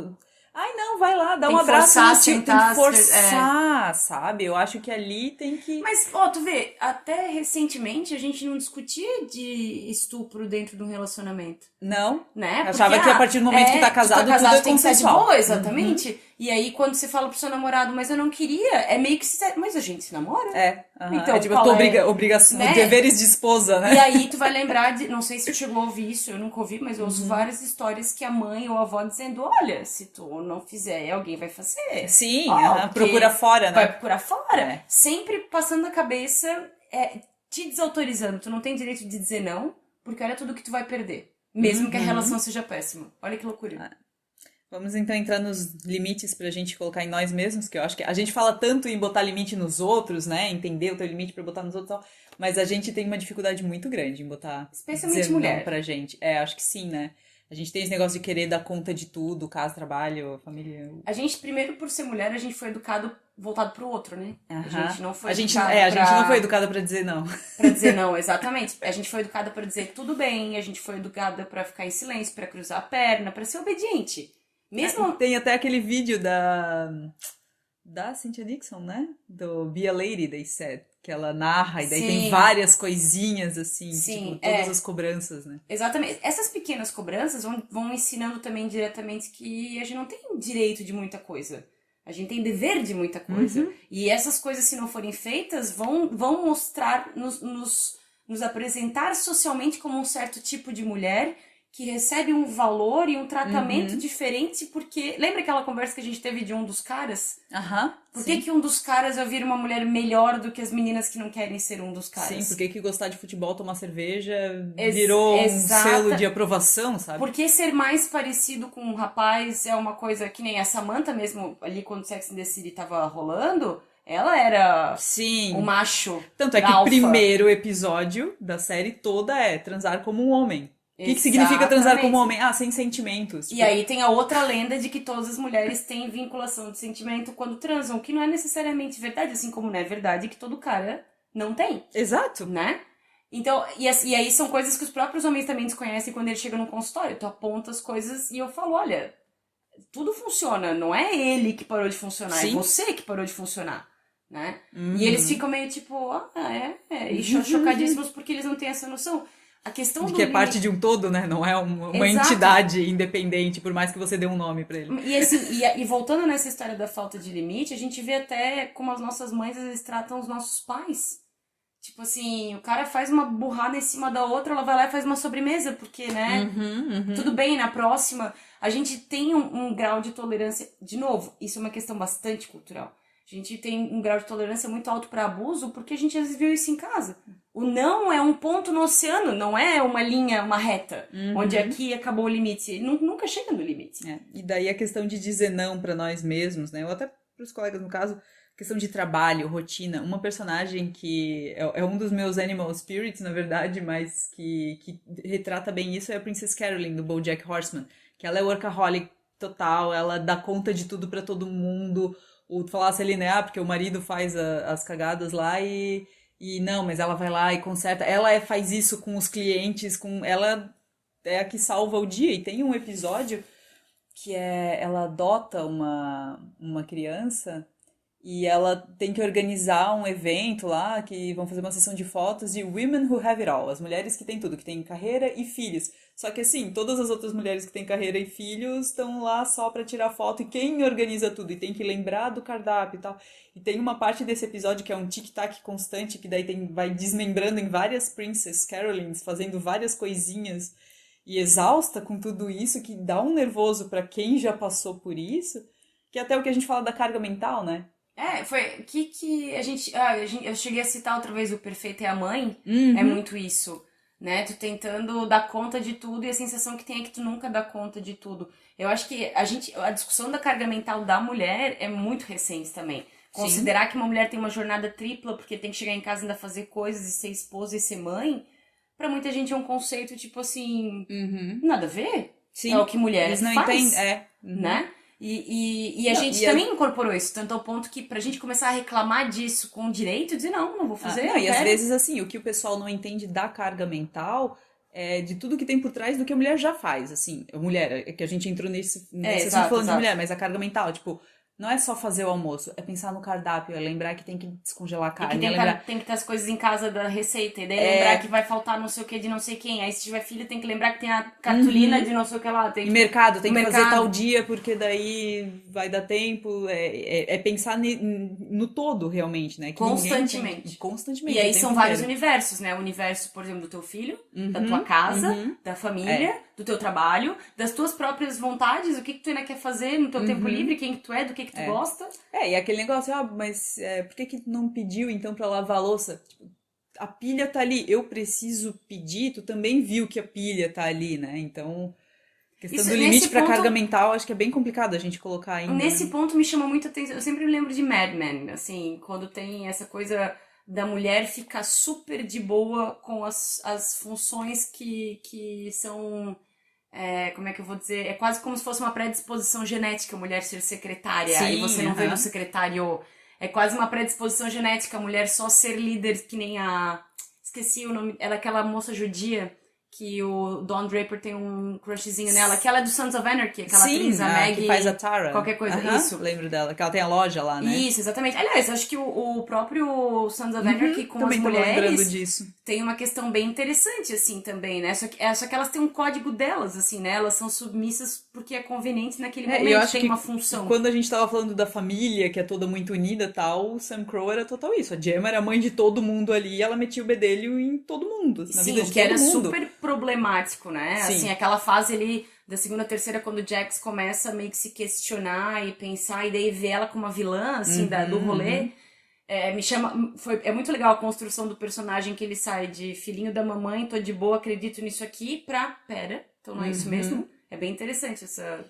Ai, não, vai lá, dá Tem um que abraço forçar, no tio. Tem que sentar. É. forçar, sabe? Eu acho que ali tem que. Mas, ó, tu vê, até recentemente a gente não discutia de estupro dentro de um relacionamento. Não. Né? Porque, Achava que a partir do momento que tá tu tá casado, tudo casado, é tem que estar de consensual. boa, Uhum. exatamente. E aí, quando você fala pro seu namorado, mas eu não queria, é meio que mas a gente se namora? Aham. É Então, tipo, eu qual tô é, obrigação, né? deveres de esposa, E né? aí tu vai lembrar de, não sei se tu chegou a ouvir isso, eu nunca ouvi, mas eu ouço Uhum. várias histórias que a mãe ou a avó dizendo, olha, se tu não fizer, alguém vai fazer. Sim, Ó, aham. Procura porque fora, vai né? procurar fora. É. Sempre passando a cabeça, te desautorizando. Tu não tem direito de dizer não, porque olha tudo que tu vai perder. Mesmo que a relação Uhum. seja péssima. Olha que loucura. Vamos então entrar nos limites pra gente colocar em nós mesmos, que eu acho que a gente fala tanto em botar limite nos outros, né? Entender o teu limite pra botar nos outros, e tal, mas a gente tem uma dificuldade muito grande em botar, dizer Especialmente não mulher. pra gente. É, acho que sim, né? A gente tem esse negócio de querer dar conta de tudo, casa, trabalho, família. A gente, primeiro por ser mulher, a gente foi educado voltado pro outro, né? A Aham. gente não foi É, educado a gente não foi pra educada pra dizer não. Pra dizer não, exatamente. A gente foi educada pra dizer tudo bem, a gente foi educada pra ficar em silêncio, pra cruzar a perna, pra ser obediente. Mesmo. Tem até aquele vídeo da Cynthia Nixon, né? Do Be a Lady, they said, que ela narra e daí tem Sim, várias coisinhas assim, tipo, sim, todas é. as cobranças, né? Exatamente. Essas pequenas cobranças vão ensinando também diretamente que a gente não tem direito de muita coisa. A gente tem dever de muita coisa. Uhum. E essas coisas, se não forem feitas, vão mostrar, nos apresentar socialmente como um certo tipo de mulher que recebe um valor e um tratamento Uhum. diferente, porque. Lembra aquela conversa que a gente teve de um dos caras? Aham, Por que sim. que um dos caras vai vir uma mulher melhor do que as meninas que não querem ser um dos Sim, caras? porque que gostar de futebol, tomar cerveja, Ex virou um selo de exata. aprovação, sabe? Por que ser mais parecido com um rapaz é uma coisa que nem a Samantha mesmo, ali quando Sex and the City tava rolando, ela era o Sim. macho Tanto é que o alfa. primeiro episódio da série toda é transar como um homem. O que que significa transar como Exatamente. homem? Ah, sem sentimentos. E Tipo, aí tem a outra lenda de que todas as mulheres têm vinculação de sentimento quando transam, que não é necessariamente verdade, assim como não é verdade que todo cara não tem, exato. né? Então, e aí são coisas que os próprios homens também desconhecem quando eles chegam no consultório. Tu aponta as coisas e eu falo, olha, tudo funciona, não é ele que parou de funcionar, é Sim. você que parou de funcionar, né? E eles Uhum. ficam meio tipo, e chocadíssimos porque eles não têm essa noção. A questão De do que é parte de limite. um todo, né? Não é uma Exato. entidade independente, por mais que você dê um nome pra ele. E assim, e voltando nessa história da falta de limite, a gente vê até como as nossas mães às vezes tratam os nossos pais. Tipo assim, o cara faz uma burrada em cima da outra, ela vai lá e faz uma sobremesa, porque, né? Uhum, Tudo uhum. bem, na próxima, a gente tem um grau de tolerância. De novo, isso é uma questão bastante cultural. A gente tem um grau de tolerância muito alto para abuso porque a gente às vezes viu isso em casa. O não é um ponto no oceano, não é uma linha, uma reta, onde Uhum. aqui acabou o limite. Ele nunca chega no limite. É. E daí a questão de dizer não pra nós mesmos, né? Ou até pros colegas, no caso, questão de trabalho, rotina. Uma personagem que é um dos meus animal spirits, na verdade, mas que retrata bem isso é a Princess Carolyn, do BoJack Horseman. Que ela é workaholic total, ela dá conta de tudo pra todo mundo. O tu falasse ali, né? Ah, porque o marido faz as cagadas lá e não, mas ela vai lá e conserta. Ela faz isso com os clientes, com ela é a que salva o dia. E tem um episódio que é ela adota uma criança e ela tem que organizar um evento lá que vão fazer uma sessão de fotos de Women Who Have It All, as mulheres que têm tudo, que têm carreira e filhos. Só que assim, todas as outras mulheres que têm carreira e filhos estão lá só pra tirar foto e quem organiza tudo e tem que lembrar do cardápio e tal. E tem uma parte desse episódio que é um tic-tac constante que daí vai desmembrando em várias Princess Carolyns, fazendo várias coisinhas e exausta com tudo isso, que dá um nervoso pra quem já passou por isso, que é até o que a gente fala da carga mental, né? Foi que eu cheguei a citar outra vez o Perfeito é a Mãe, é Uhum. muito isso, né? Tu tentando dar conta de tudo e a sensação que tem é que tu nunca dá conta de tudo. Eu acho que a discussão da carga mental da mulher é muito recente também. Sim. Considerar que uma mulher tem uma jornada tripla porque tem que chegar em casa e ainda fazer coisas e ser esposa e ser mãe, pra muita gente é um conceito tipo assim, Uhum. nada a ver. É o Sim. que mulher Eles não entendem. faz, É. Uhum. né? E a Não, gente também incorporou isso, tanto ao ponto que pra gente começar a reclamar disso com direito, dizer não vou fazer, não, não e às quero. vezes, assim, o que o pessoal não entende da carga mental é de tudo que tem por trás do que a mulher já faz, assim. A mulher, é que a gente entrou nesse assunto Exato, falando de exato. mulher, mas a carga mental, tipo, não é só fazer o almoço, é pensar no cardápio, é lembrar que tem que descongelar a E que carne, é lembrar. tem que ter as coisas em casa da receita. E daí lembrar que vai faltar não sei o que de não sei quem. Aí se tiver filho, tem que lembrar que tem a cartolina Uhum. de não sei o que lá. Tem, E tipo, mercado, o tem que fazer tal mercado. dia, porque daí vai dar tempo. É pensar no todo, realmente, né? Que ninguém entende. E Constantemente. E constantemente, o aí tempo são vários inteiro. universos, né? O universo, por exemplo, do teu filho, da tua Uhum, casa, uhum. da É. família, do teu trabalho, das tuas próprias vontades, o que tu ainda quer fazer no teu tempo livre, Uhum. quem que tu é, do que tu É. gosta. E aquele negócio, mas por que que tu não pediu então pra lavar a louça? Tipo, a pilha tá ali, eu preciso pedir, tu também viu que a pilha tá ali, né? Então, A questão do limite pra carga mental, acho que é bem complicado a gente colocar ainda. Nesse ponto me chama muito atenção. Eu sempre me lembro de Mad Men, assim, quando tem essa coisa da mulher ficar super de boa com as funções que são. Como é que eu vou dizer? É quase como se fosse uma predisposição genética a mulher ser secretária. Sim, e você não vê no secretário. É quase uma predisposição genética a mulher só ser líder, que nem a. Esqueci o nome. Ela é aquela moça judia que o Don Draper tem um crushzinho nela, que ela é do Sons of Anarchy, aquela atriz, a Maggie, que faz a Tara. Qualquer coisa, isso. Lembro dela, que ela tem a loja lá, né? Isso, exatamente. Aliás, acho que o próprio Sons of Anarchy com também as tô lembrando mulheres disso. tem uma questão bem interessante, assim, também, né? Só que elas têm um código delas, assim, né? Elas são submissas porque é conveniente naquele momento, eu acho tem que uma função. quando a gente tava falando da família, que é toda muito unida e tal, o Sam Crow era total isso. A Gemma era a mãe de todo mundo ali e ela metia o bedelho em todo mundo, na vida de que todo era mundo. super problemático, né? Sim. Assim, aquela fase ali da segunda, terceira, quando o Jax começa a meio que se questionar e pensar, e daí vê ela como a vilã, assim, do rolê. É muito legal a construção do personagem, que ele sai de filhinho da mamãe, tô de boa, acredito nisso aqui, pera, então não é isso mesmo? É bem interessante essa...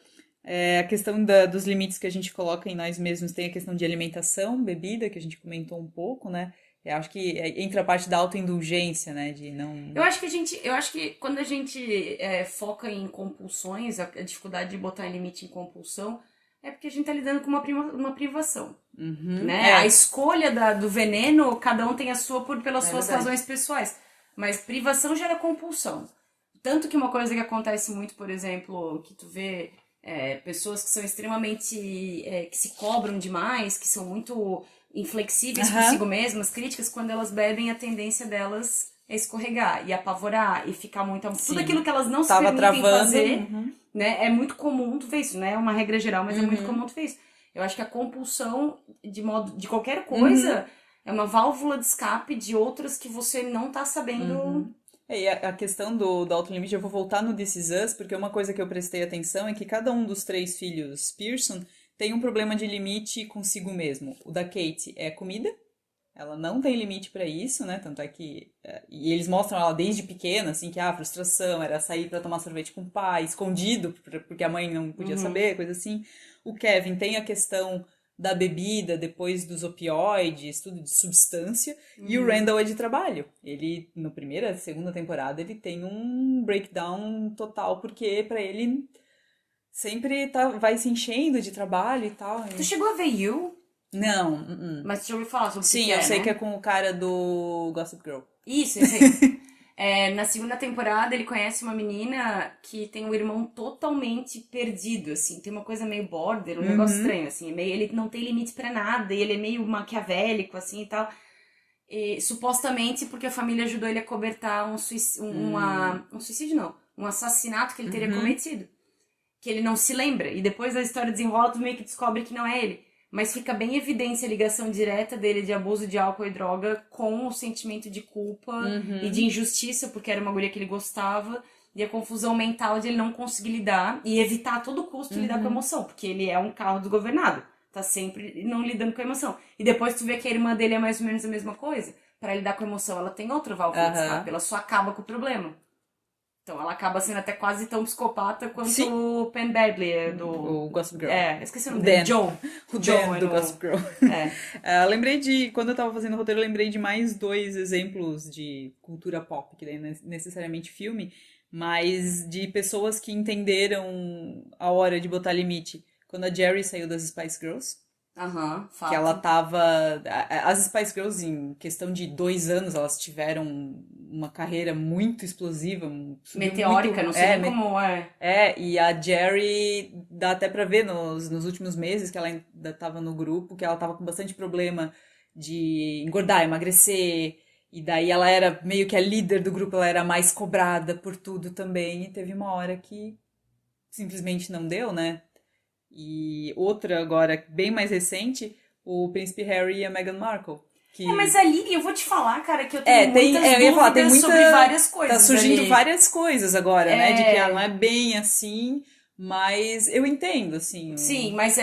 A questão dos limites que a gente coloca em nós mesmos, tem a questão de alimentação, bebida, que a gente comentou um pouco, né? Eu acho que entra a parte da autoindulgência, né? De não... Eu acho que quando a gente foca em compulsões, a dificuldade de botar limite em compulsão, é porque a gente tá lidando com uma privação. Né? A escolha do veneno, cada um tem a sua pelas suas razões pessoais. Mas privação gera compulsão. Tanto que uma coisa que acontece muito, por exemplo, que tu vê pessoas que são extremamente... que se cobram demais, que são muito inflexíveis consigo mesmas, críticas, quando elas bebem, a tendência delas é escorregar e apavorar e ficar muito... Tudo aquilo que elas não se permitem fazer, né? É muito comum tu ver isso, né? É uma regra geral, mas é muito comum tu ver isso. Eu acho que a compulsão, de qualquer coisa, é uma válvula de escape de outras que você não tá sabendo... E a questão do autolimite, eu vou voltar no This Is Us, porque uma coisa que eu prestei atenção é que cada um dos 3 filhos Pearson tem um problema de limite consigo mesmo. O da Kate é comida, ela não tem limite pra isso, né? Tanto é que... E eles mostram ela desde pequena, assim, que a frustração era sair pra tomar sorvete com o pai, escondido, porque a mãe não podia saber, coisa assim. O Kevin tem a questão da bebida, depois dos opioides, tudo de substância. E o Randall é de trabalho. Ele, na primeira, segunda temporada, ele tem um breakdown total, porque pra ele... Sempre vai se enchendo de trabalho e tal. Tu chegou a ver You? Não. Mas tu já ouviu falar sobre o que Sim, é, eu sei né? que é com o cara do Gossip Girl. Isso, esse aí. Na segunda temporada, ele conhece uma menina que tem um irmão totalmente perdido, assim. Tem uma coisa meio border, um negócio estranho, assim. Ele não tem limite pra nada, e ele é meio maquiavélico, assim, e tal. E, supostamente porque a família ajudou ele a cobertar um suicídio, não. Um assassinato que ele teria cometido. Que ele não se lembra. E depois a história desenrola, tu meio que descobre que não é ele. Mas fica bem em evidência a ligação direta dele de abuso de álcool e droga com o sentimento de culpa e de injustiça, porque era uma guria que ele gostava, e a confusão mental de ele não conseguir lidar e evitar a todo custo lidar com a emoção, porque ele é um carro desgovernado. Tá sempre não lidando com a emoção. E depois tu vê que a irmã dele é mais ou menos a mesma coisa. Pra lidar com a emoção, ela tem outra válvula de escape, ela só acaba com o problema. Então ela acaba sendo até quase tão psicopata quanto o Penn Badley o Gossip Girl. Esqueci o nome dele. Joe. O Dan do Gossip Girl. Eu lembrei quando eu tava fazendo o roteiro, eu lembrei de mais 2 exemplos de cultura pop, que daí não é necessariamente filme, mas de pessoas que entenderam a hora de botar limite. Quando a Jerry saiu das Spice Girls, fato. que ela tava... As Spice Girls, em questão de 2 anos, elas tiveram uma carreira muito explosiva. Meteórica, não sei nem como é. E a Jerry, dá até pra ver nos últimos meses que ela ainda tava no grupo, que ela tava com bastante problema de engordar, emagrecer. E daí ela era meio que a líder do grupo, ela era mais cobrada por tudo também. E teve uma hora que simplesmente não deu, né? E outra agora, bem mais recente, o Príncipe Harry e a Meghan Markle. Mas ali, eu vou te falar, cara, que eu tenho muitas dúvidas sobre várias coisas. Tá surgindo ali. Várias coisas agora, né? De que ela não é bem assim, mas eu entendo, assim. Sim, mas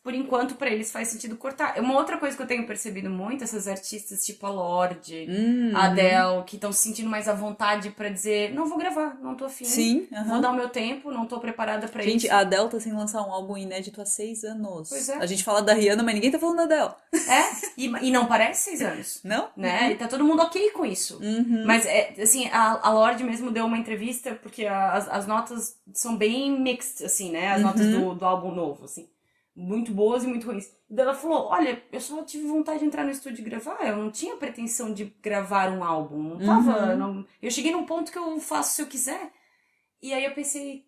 por enquanto pra eles faz sentido cortar. Uma outra coisa que eu tenho percebido muito, essas artistas tipo a Lorde, a Adele, que estão se sentindo mais à vontade pra dizer, não vou gravar, não tô afim, Sim, vou dar o meu tempo, não tô preparada pra Gente, isso. a Adele tá sem lançar um álbum inédito há 6 anos. Pois é. A gente fala da Rihanna, mas ninguém tá falando da Adele. E não parece 6 anos. Não? Né? E tá todo mundo ok com isso. Mas, assim, a Lorde mesmo deu uma entrevista, porque as notas são bem mixed, assim, né? As notas do álbum novo, assim. Muito boas e muito ruins. E daí ela falou, olha, eu só tive vontade de entrar no estúdio e gravar, eu não tinha pretensão de gravar um álbum, não tava... Eu cheguei num ponto que eu faço se eu quiser. E aí eu pensei...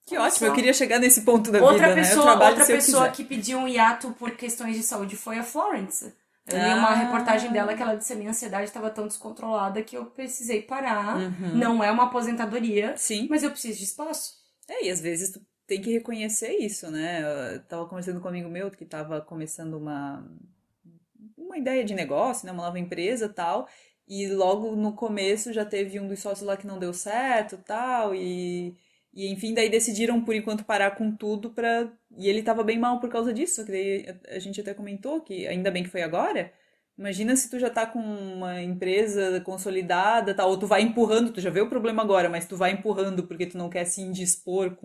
Que olha ótimo, só. eu queria chegar nesse ponto da Outra vida, né? Eu pessoa, trabalho outra se eu pessoa quiser. que pediu um hiato por questões de saúde foi a Florence. Eu li uma reportagem dela que ela disse que a minha ansiedade estava tão descontrolada que eu precisei parar. Não é uma aposentadoria, Sim. mas eu preciso de espaço. E às vezes tu tem que reconhecer isso, né? Eu tava conversando com um amigo meu que tava começando uma ideia de negócio, né? Uma nova empresa e tal. E logo no começo já teve um dos sócios lá que não deu certo tal. E enfim, daí decidiram por enquanto parar com tudo pra. E ele tava bem mal por causa disso, que daí a gente até comentou que ainda bem que foi agora. Imagina se tu já tá com uma empresa consolidada, tal, ou tu vai empurrando, tu já vê o problema agora, mas tu vai empurrando porque tu não quer se indispor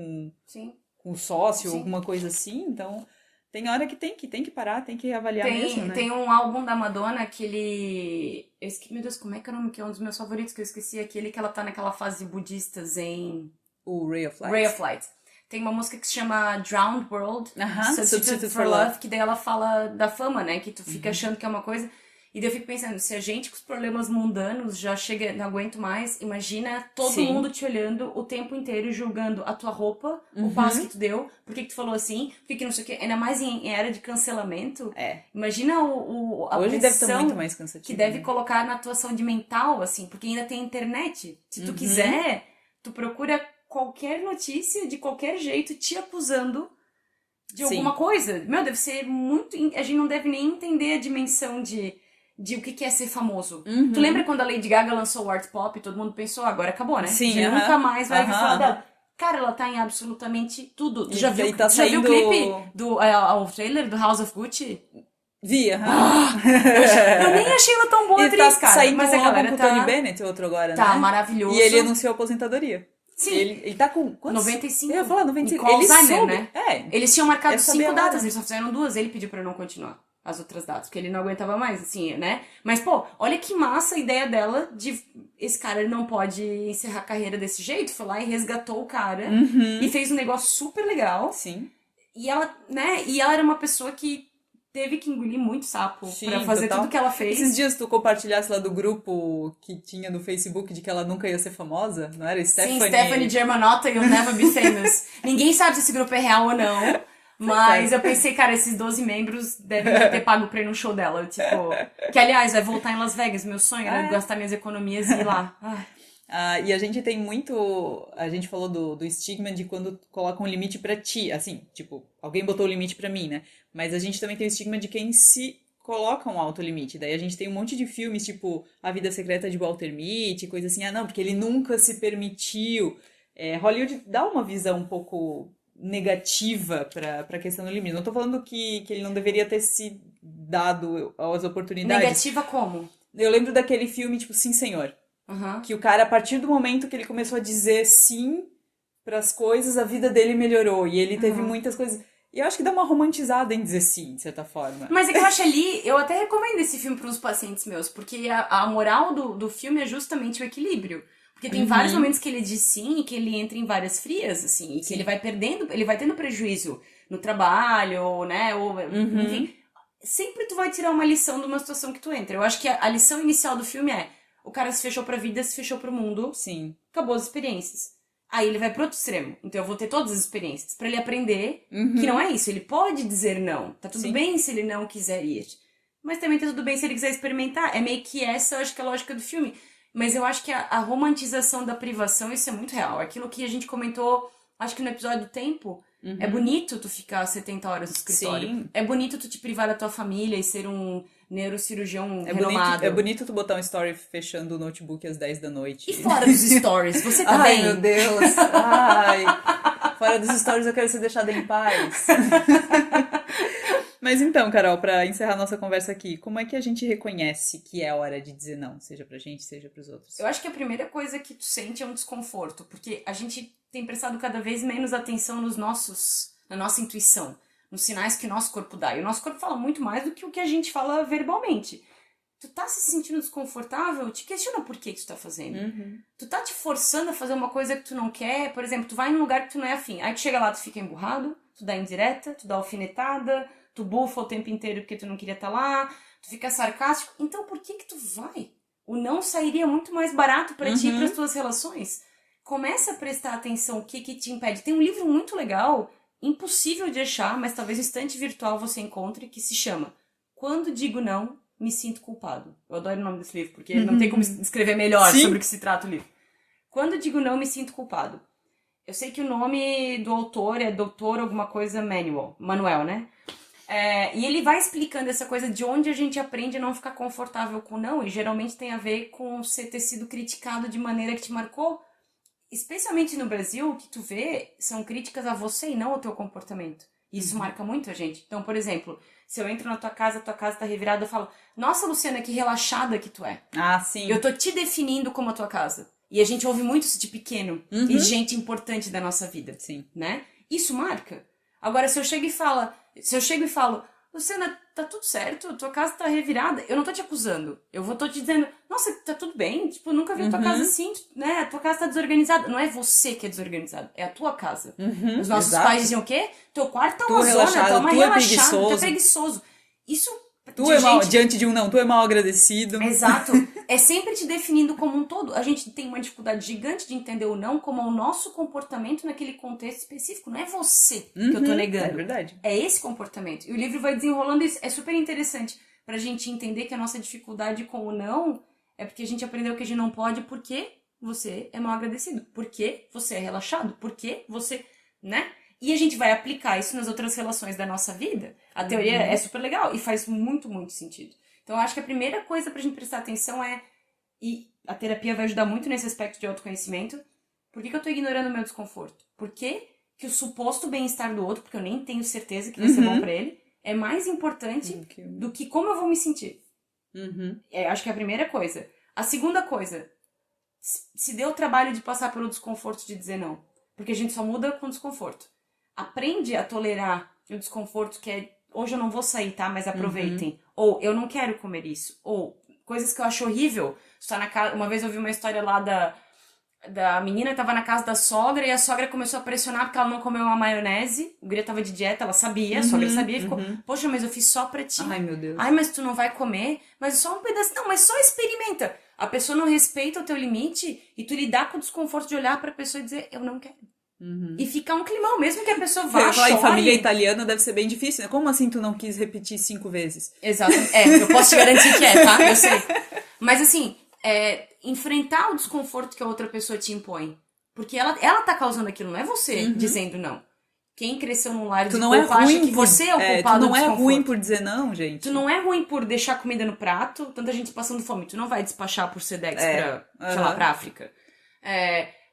Sim. com o sócio ou Sim. alguma coisa assim, então tem hora que tem que parar, tem que avaliar mesmo, né? Tem um álbum da Madonna que ele... Meu Deus, como é que é o nome? Que é um dos meus favoritos que eu esqueci. Aquele que ela tá naquela fase budista zen... O Ray of Light. Ray of Light. Tem uma música que se chama Drowned World, Substitute Substitute for for Love. Love, que daí ela fala da fama, né? Que tu fica achando que é uma coisa... E daí eu fico pensando, se a gente com os problemas mundanos já chega, não aguento mais, imagina todo Sim. mundo te olhando o tempo inteiro, julgando a tua roupa, o passo que tu deu, por que tu falou assim, por que não sei o quê, ainda mais em era de cancelamento. Imagina a Hoje deve estar pressão muito mais cansativo. que deve né? colocar na tua saúde mental, assim, porque ainda tem internet. Se tu quiser, tu procura qualquer notícia, de qualquer jeito, te acusando de Sim. alguma coisa. Meu, deve ser muito... A gente não deve nem entender a dimensão de o que é ser famoso. Tu lembra quando a Lady Gaga lançou o Art Pop e todo mundo pensou, agora acabou, né? Sim, Já nunca mais vai ouvir falar aham. dela. Cara, ela tá em absolutamente tudo. Tu E já viu, daí tá tu já viu o saindo- clipe o trailer do House of Gucci? Vi, Eu nem achei ela tão boa E atriz, tá cara. saindo Mas um a álbum galera com o tá... Tony Bennett, outro agora, Tá né? maravilhoso. E ele anunciou a aposentadoria. Sim. Ele tá com quantos? 95. Eu ia falar 95. Com Ele Alzheimer, soube. né? É. Eles tinham marcado Eu sabia 5 a hora. datas, eles só fizeram 2. Ele pediu pra não continuar as outras datas, porque ele não aguentava mais, assim, né? Mas, pô, olha que massa a ideia dela de... Esse cara ele não pode encerrar a carreira desse jeito. Foi lá e resgatou o cara. E fez um negócio super legal. Sim. E ela, né? E ela era uma pessoa que teve que engolir muito sapo Sim, pra fazer total. tudo que ela fez. Esses dias tu compartilhasse lá do grupo que tinha no Facebook de que ela nunca ia ser famosa, não era? Sim, Stephanie Germanotta, You'll Never Be Famous. Ninguém sabe se esse grupo é real ou não. Mas eu pensei, cara, esses 12 membros devem ter pago pra ir no show dela. Tipo, que aliás, vai voltar em Las Vegas. Meu sonho era gastar minhas economias e ir lá. E a gente tem muito. A gente falou do estigma de quando coloca um limite pra ti. Assim, tipo, alguém botou o limite pra mim, né? Mas a gente também tem o estigma de quem se coloca um alto limite. Daí a gente tem um monte de filmes, tipo A Vida Secreta de Walter Mitty, coisa assim. Ah, não, porque ele nunca se permitiu. Hollywood dá uma visão um pouco negativa pra questão do limite. Não tô falando que ele não deveria ter se dado as oportunidades. Negativa como? Eu lembro daquele filme, tipo, Sim, Senhor. Que o cara, a partir do momento que ele começou a dizer sim pras coisas, a vida dele melhorou. E ele teve muitas coisas... E eu acho que dá uma romantizada em dizer sim, de certa forma. Mas é que eu acho ali... Eu até recomendo esse filme para uns pacientes meus. Porque a moral do filme é justamente o equilíbrio. Porque tem vários momentos que ele diz sim e que ele entra em várias frias, assim. E que ele vai perdendo... Ele vai tendo prejuízo no trabalho, né? Ou, enfim... Sempre tu vai tirar uma lição de uma situação que tu entra. Eu acho que a lição inicial do filme é... O cara se fechou pra vida, se fechou pro mundo. Sim. Acabou as experiências. Aí ele vai pro outro extremo. Então eu vou ter todas as experiências. Pra ele aprender que não é isso. Ele pode dizer não. Tá tudo bem se ele não quiser ir. Mas também tá tudo bem se ele quiser experimentar. É meio que essa, eu acho que é a lógica do filme. Mas eu acho que a romantização da privação, isso é muito real. Aquilo que a gente comentou, acho que no episódio do Tempo. É bonito tu ficar 70 horas no escritório. Sim. É bonito tu te privar da tua família e ser um neurocirurgião É renomado. bonito tu botar um story fechando o notebook às 10 da noite. E fora dos stories, você tá Ai, bem? meu Deus. Ai. Fora dos stories eu quero ser deixada em paz. Mas então, Carol, pra encerrar nossa conversa aqui, como é que a gente reconhece que é hora de dizer não, seja pra gente, seja pros outros? Eu acho que a primeira coisa que tu sente é um desconforto, porque a gente tem prestado cada vez menos atenção na nossa intuição, nos sinais que o nosso corpo dá. E o nosso corpo fala muito mais do que o que a gente fala verbalmente. Tu tá se sentindo desconfortável? Te questiona por que tu tá fazendo. Tu tá te forçando a fazer uma coisa que tu não quer. Por exemplo, tu vai num lugar que tu não é afim. Aí tu chega lá, tu fica emburrado, tu dá indireta, tu dá alfinetada, tu bufa o tempo inteiro porque tu não queria estar lá, tu fica sarcástico. Então por que tu vai? O não sairia muito mais barato pra ti e pras tuas relações. Começa a prestar atenção o que te impede. Tem um livro muito legal, impossível de achar, mas talvez no estante virtual você encontre, que se chama Quando Digo Não, Me Sinto Culpado. Eu adoro o nome desse livro, porque não tem como escrever melhor sobre o que se trata o livro. Quando Digo Não, Me Sinto Culpado. Eu sei que o nome do autor é Doutor alguma coisa Manuel, né? E ele vai explicando essa coisa de onde a gente aprende a não ficar confortável com não, e geralmente tem a ver com você ter sido criticado de maneira que te marcou. Especialmente no Brasil, o que tu vê são críticas a você e não ao teu comportamento. E isso marca muito a gente. Então, por exemplo, se eu entro na tua casa tá revirada, eu falo, nossa, Luciana, que relaxada que tu é. Ah, sim. Eu tô te definindo como a tua casa. E a gente ouve muito isso de pequeno e de gente importante da nossa vida. Sim. Né? Isso marca. Agora, se eu chego e falo, Luciana, tá tudo certo, tua casa tá revirada, eu não tô te acusando. Tô te dizendo, nossa, tá tudo bem, tipo, eu nunca vi a tua casa assim, né? A tua casa tá desorganizada. Não é você que é desorganizado, é a tua casa. Os nossos pais diziam o quê? Teu quarto tá uma zona, tá uma relaxada, tu é preguiçoso. Isso... Tu é mal, diante de um não, tu é mal agradecido. Exato. É sempre te definindo como um todo. A gente tem uma dificuldade gigante de entender o não como o nosso comportamento naquele contexto específico. Não é você que eu tô negando. É verdade. É esse comportamento. E o livro vai desenrolando isso. É super interessante pra gente entender que a nossa dificuldade com o não é porque a gente aprendeu que a gente não pode porque você é mal agradecido. Porque você é relaxado. Porque você, né? E a gente vai aplicar isso nas outras relações da nossa vida. A teoria é super legal e faz muito, muito sentido. Então, eu acho que a primeira coisa pra gente prestar atenção e a terapia vai ajudar muito nesse aspecto de autoconhecimento, por que eu tô ignorando o meu desconforto? Por que o suposto bem-estar do outro, porque eu nem tenho certeza que vai ser bom pra ele, é mais importante do que como eu vou me sentir? Acho que é a primeira coisa. A segunda coisa, se dê o trabalho de passar pelo desconforto de dizer não. Porque a gente só muda com desconforto. Aprende a tolerar o desconforto que é, hoje eu não vou sair, tá? Mas aproveitem. Ou, eu não quero comer isso. Ou, coisas que eu acho horrível. Está na casa, uma vez eu vi uma história lá da menina que tava na casa da sogra e a sogra começou a pressionar porque ela não comeu uma maionese. O guria tava de dieta, ela sabia, a sogra sabia e ficou, poxa, mas eu fiz só pra ti. Ai, meu Deus. Ai, mas tu não vai comer? Mas só um pedaço. Não, mas só experimenta. A pessoa não respeita o teu limite e tu lidar com o desconforto de olhar pra pessoa e dizer, eu não quero. E ficar um climão, mesmo que a pessoa vá, em família italiana deve ser bem difícil, né? Como assim tu não quis repetir 5 vezes? Exato. Eu posso te garantir que tá? Eu sei. Mas assim, enfrentar o desconforto que a outra pessoa te impõe. Porque ela tá causando aquilo, não é você dizendo não. Quem cresceu num lar de culpa acha que você é o culpado do desconforto. Tu não é ruim por dizer não, gente. Tu não é ruim por deixar comida no prato, tanta gente passando fome. Tu não vai despachar por Sedex sei lá, pra África.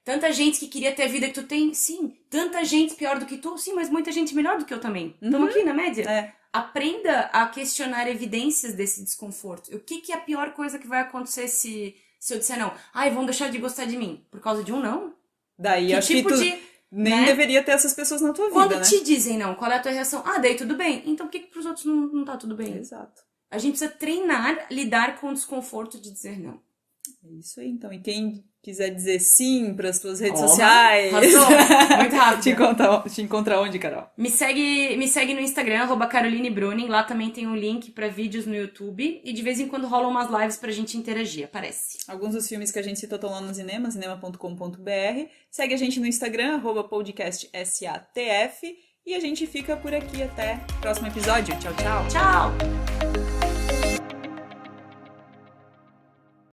Tanta gente que queria ter a vida que tu tem, sim. Tanta gente pior do que tu, sim, mas muita gente melhor do que eu também. Estamos aqui na média. Aprenda a questionar evidências desse desconforto. O que é a pior coisa que vai acontecer se eu disser não? Ai, vão deixar de gostar de mim. Por causa de um não? Daí que acho tipo que tu de, nem deveria ter essas pessoas na tua vida, Quando né? te dizem não, qual é a tua reação? Ah, daí tudo bem. Então por que pros outros não tá tudo bem? Exato. A gente precisa treinar, lidar com o desconforto de dizer não. É isso aí, então. E quem quiser dizer sim para as tuas redes sociais. Arrasou. Muito rápido. Te encontra onde, Carol? Me segue no Instagram, @CarolineBruning. Lá também tem um link para vídeos no YouTube. E de vez em quando rolam umas lives pra gente interagir, aparece. Alguns dos filmes que a gente citou estão lá no cinema, cinema.com.br. Segue a gente no Instagram, @podcastsatf. E a gente fica por aqui até o próximo episódio. Tchau, tchau. Tchau!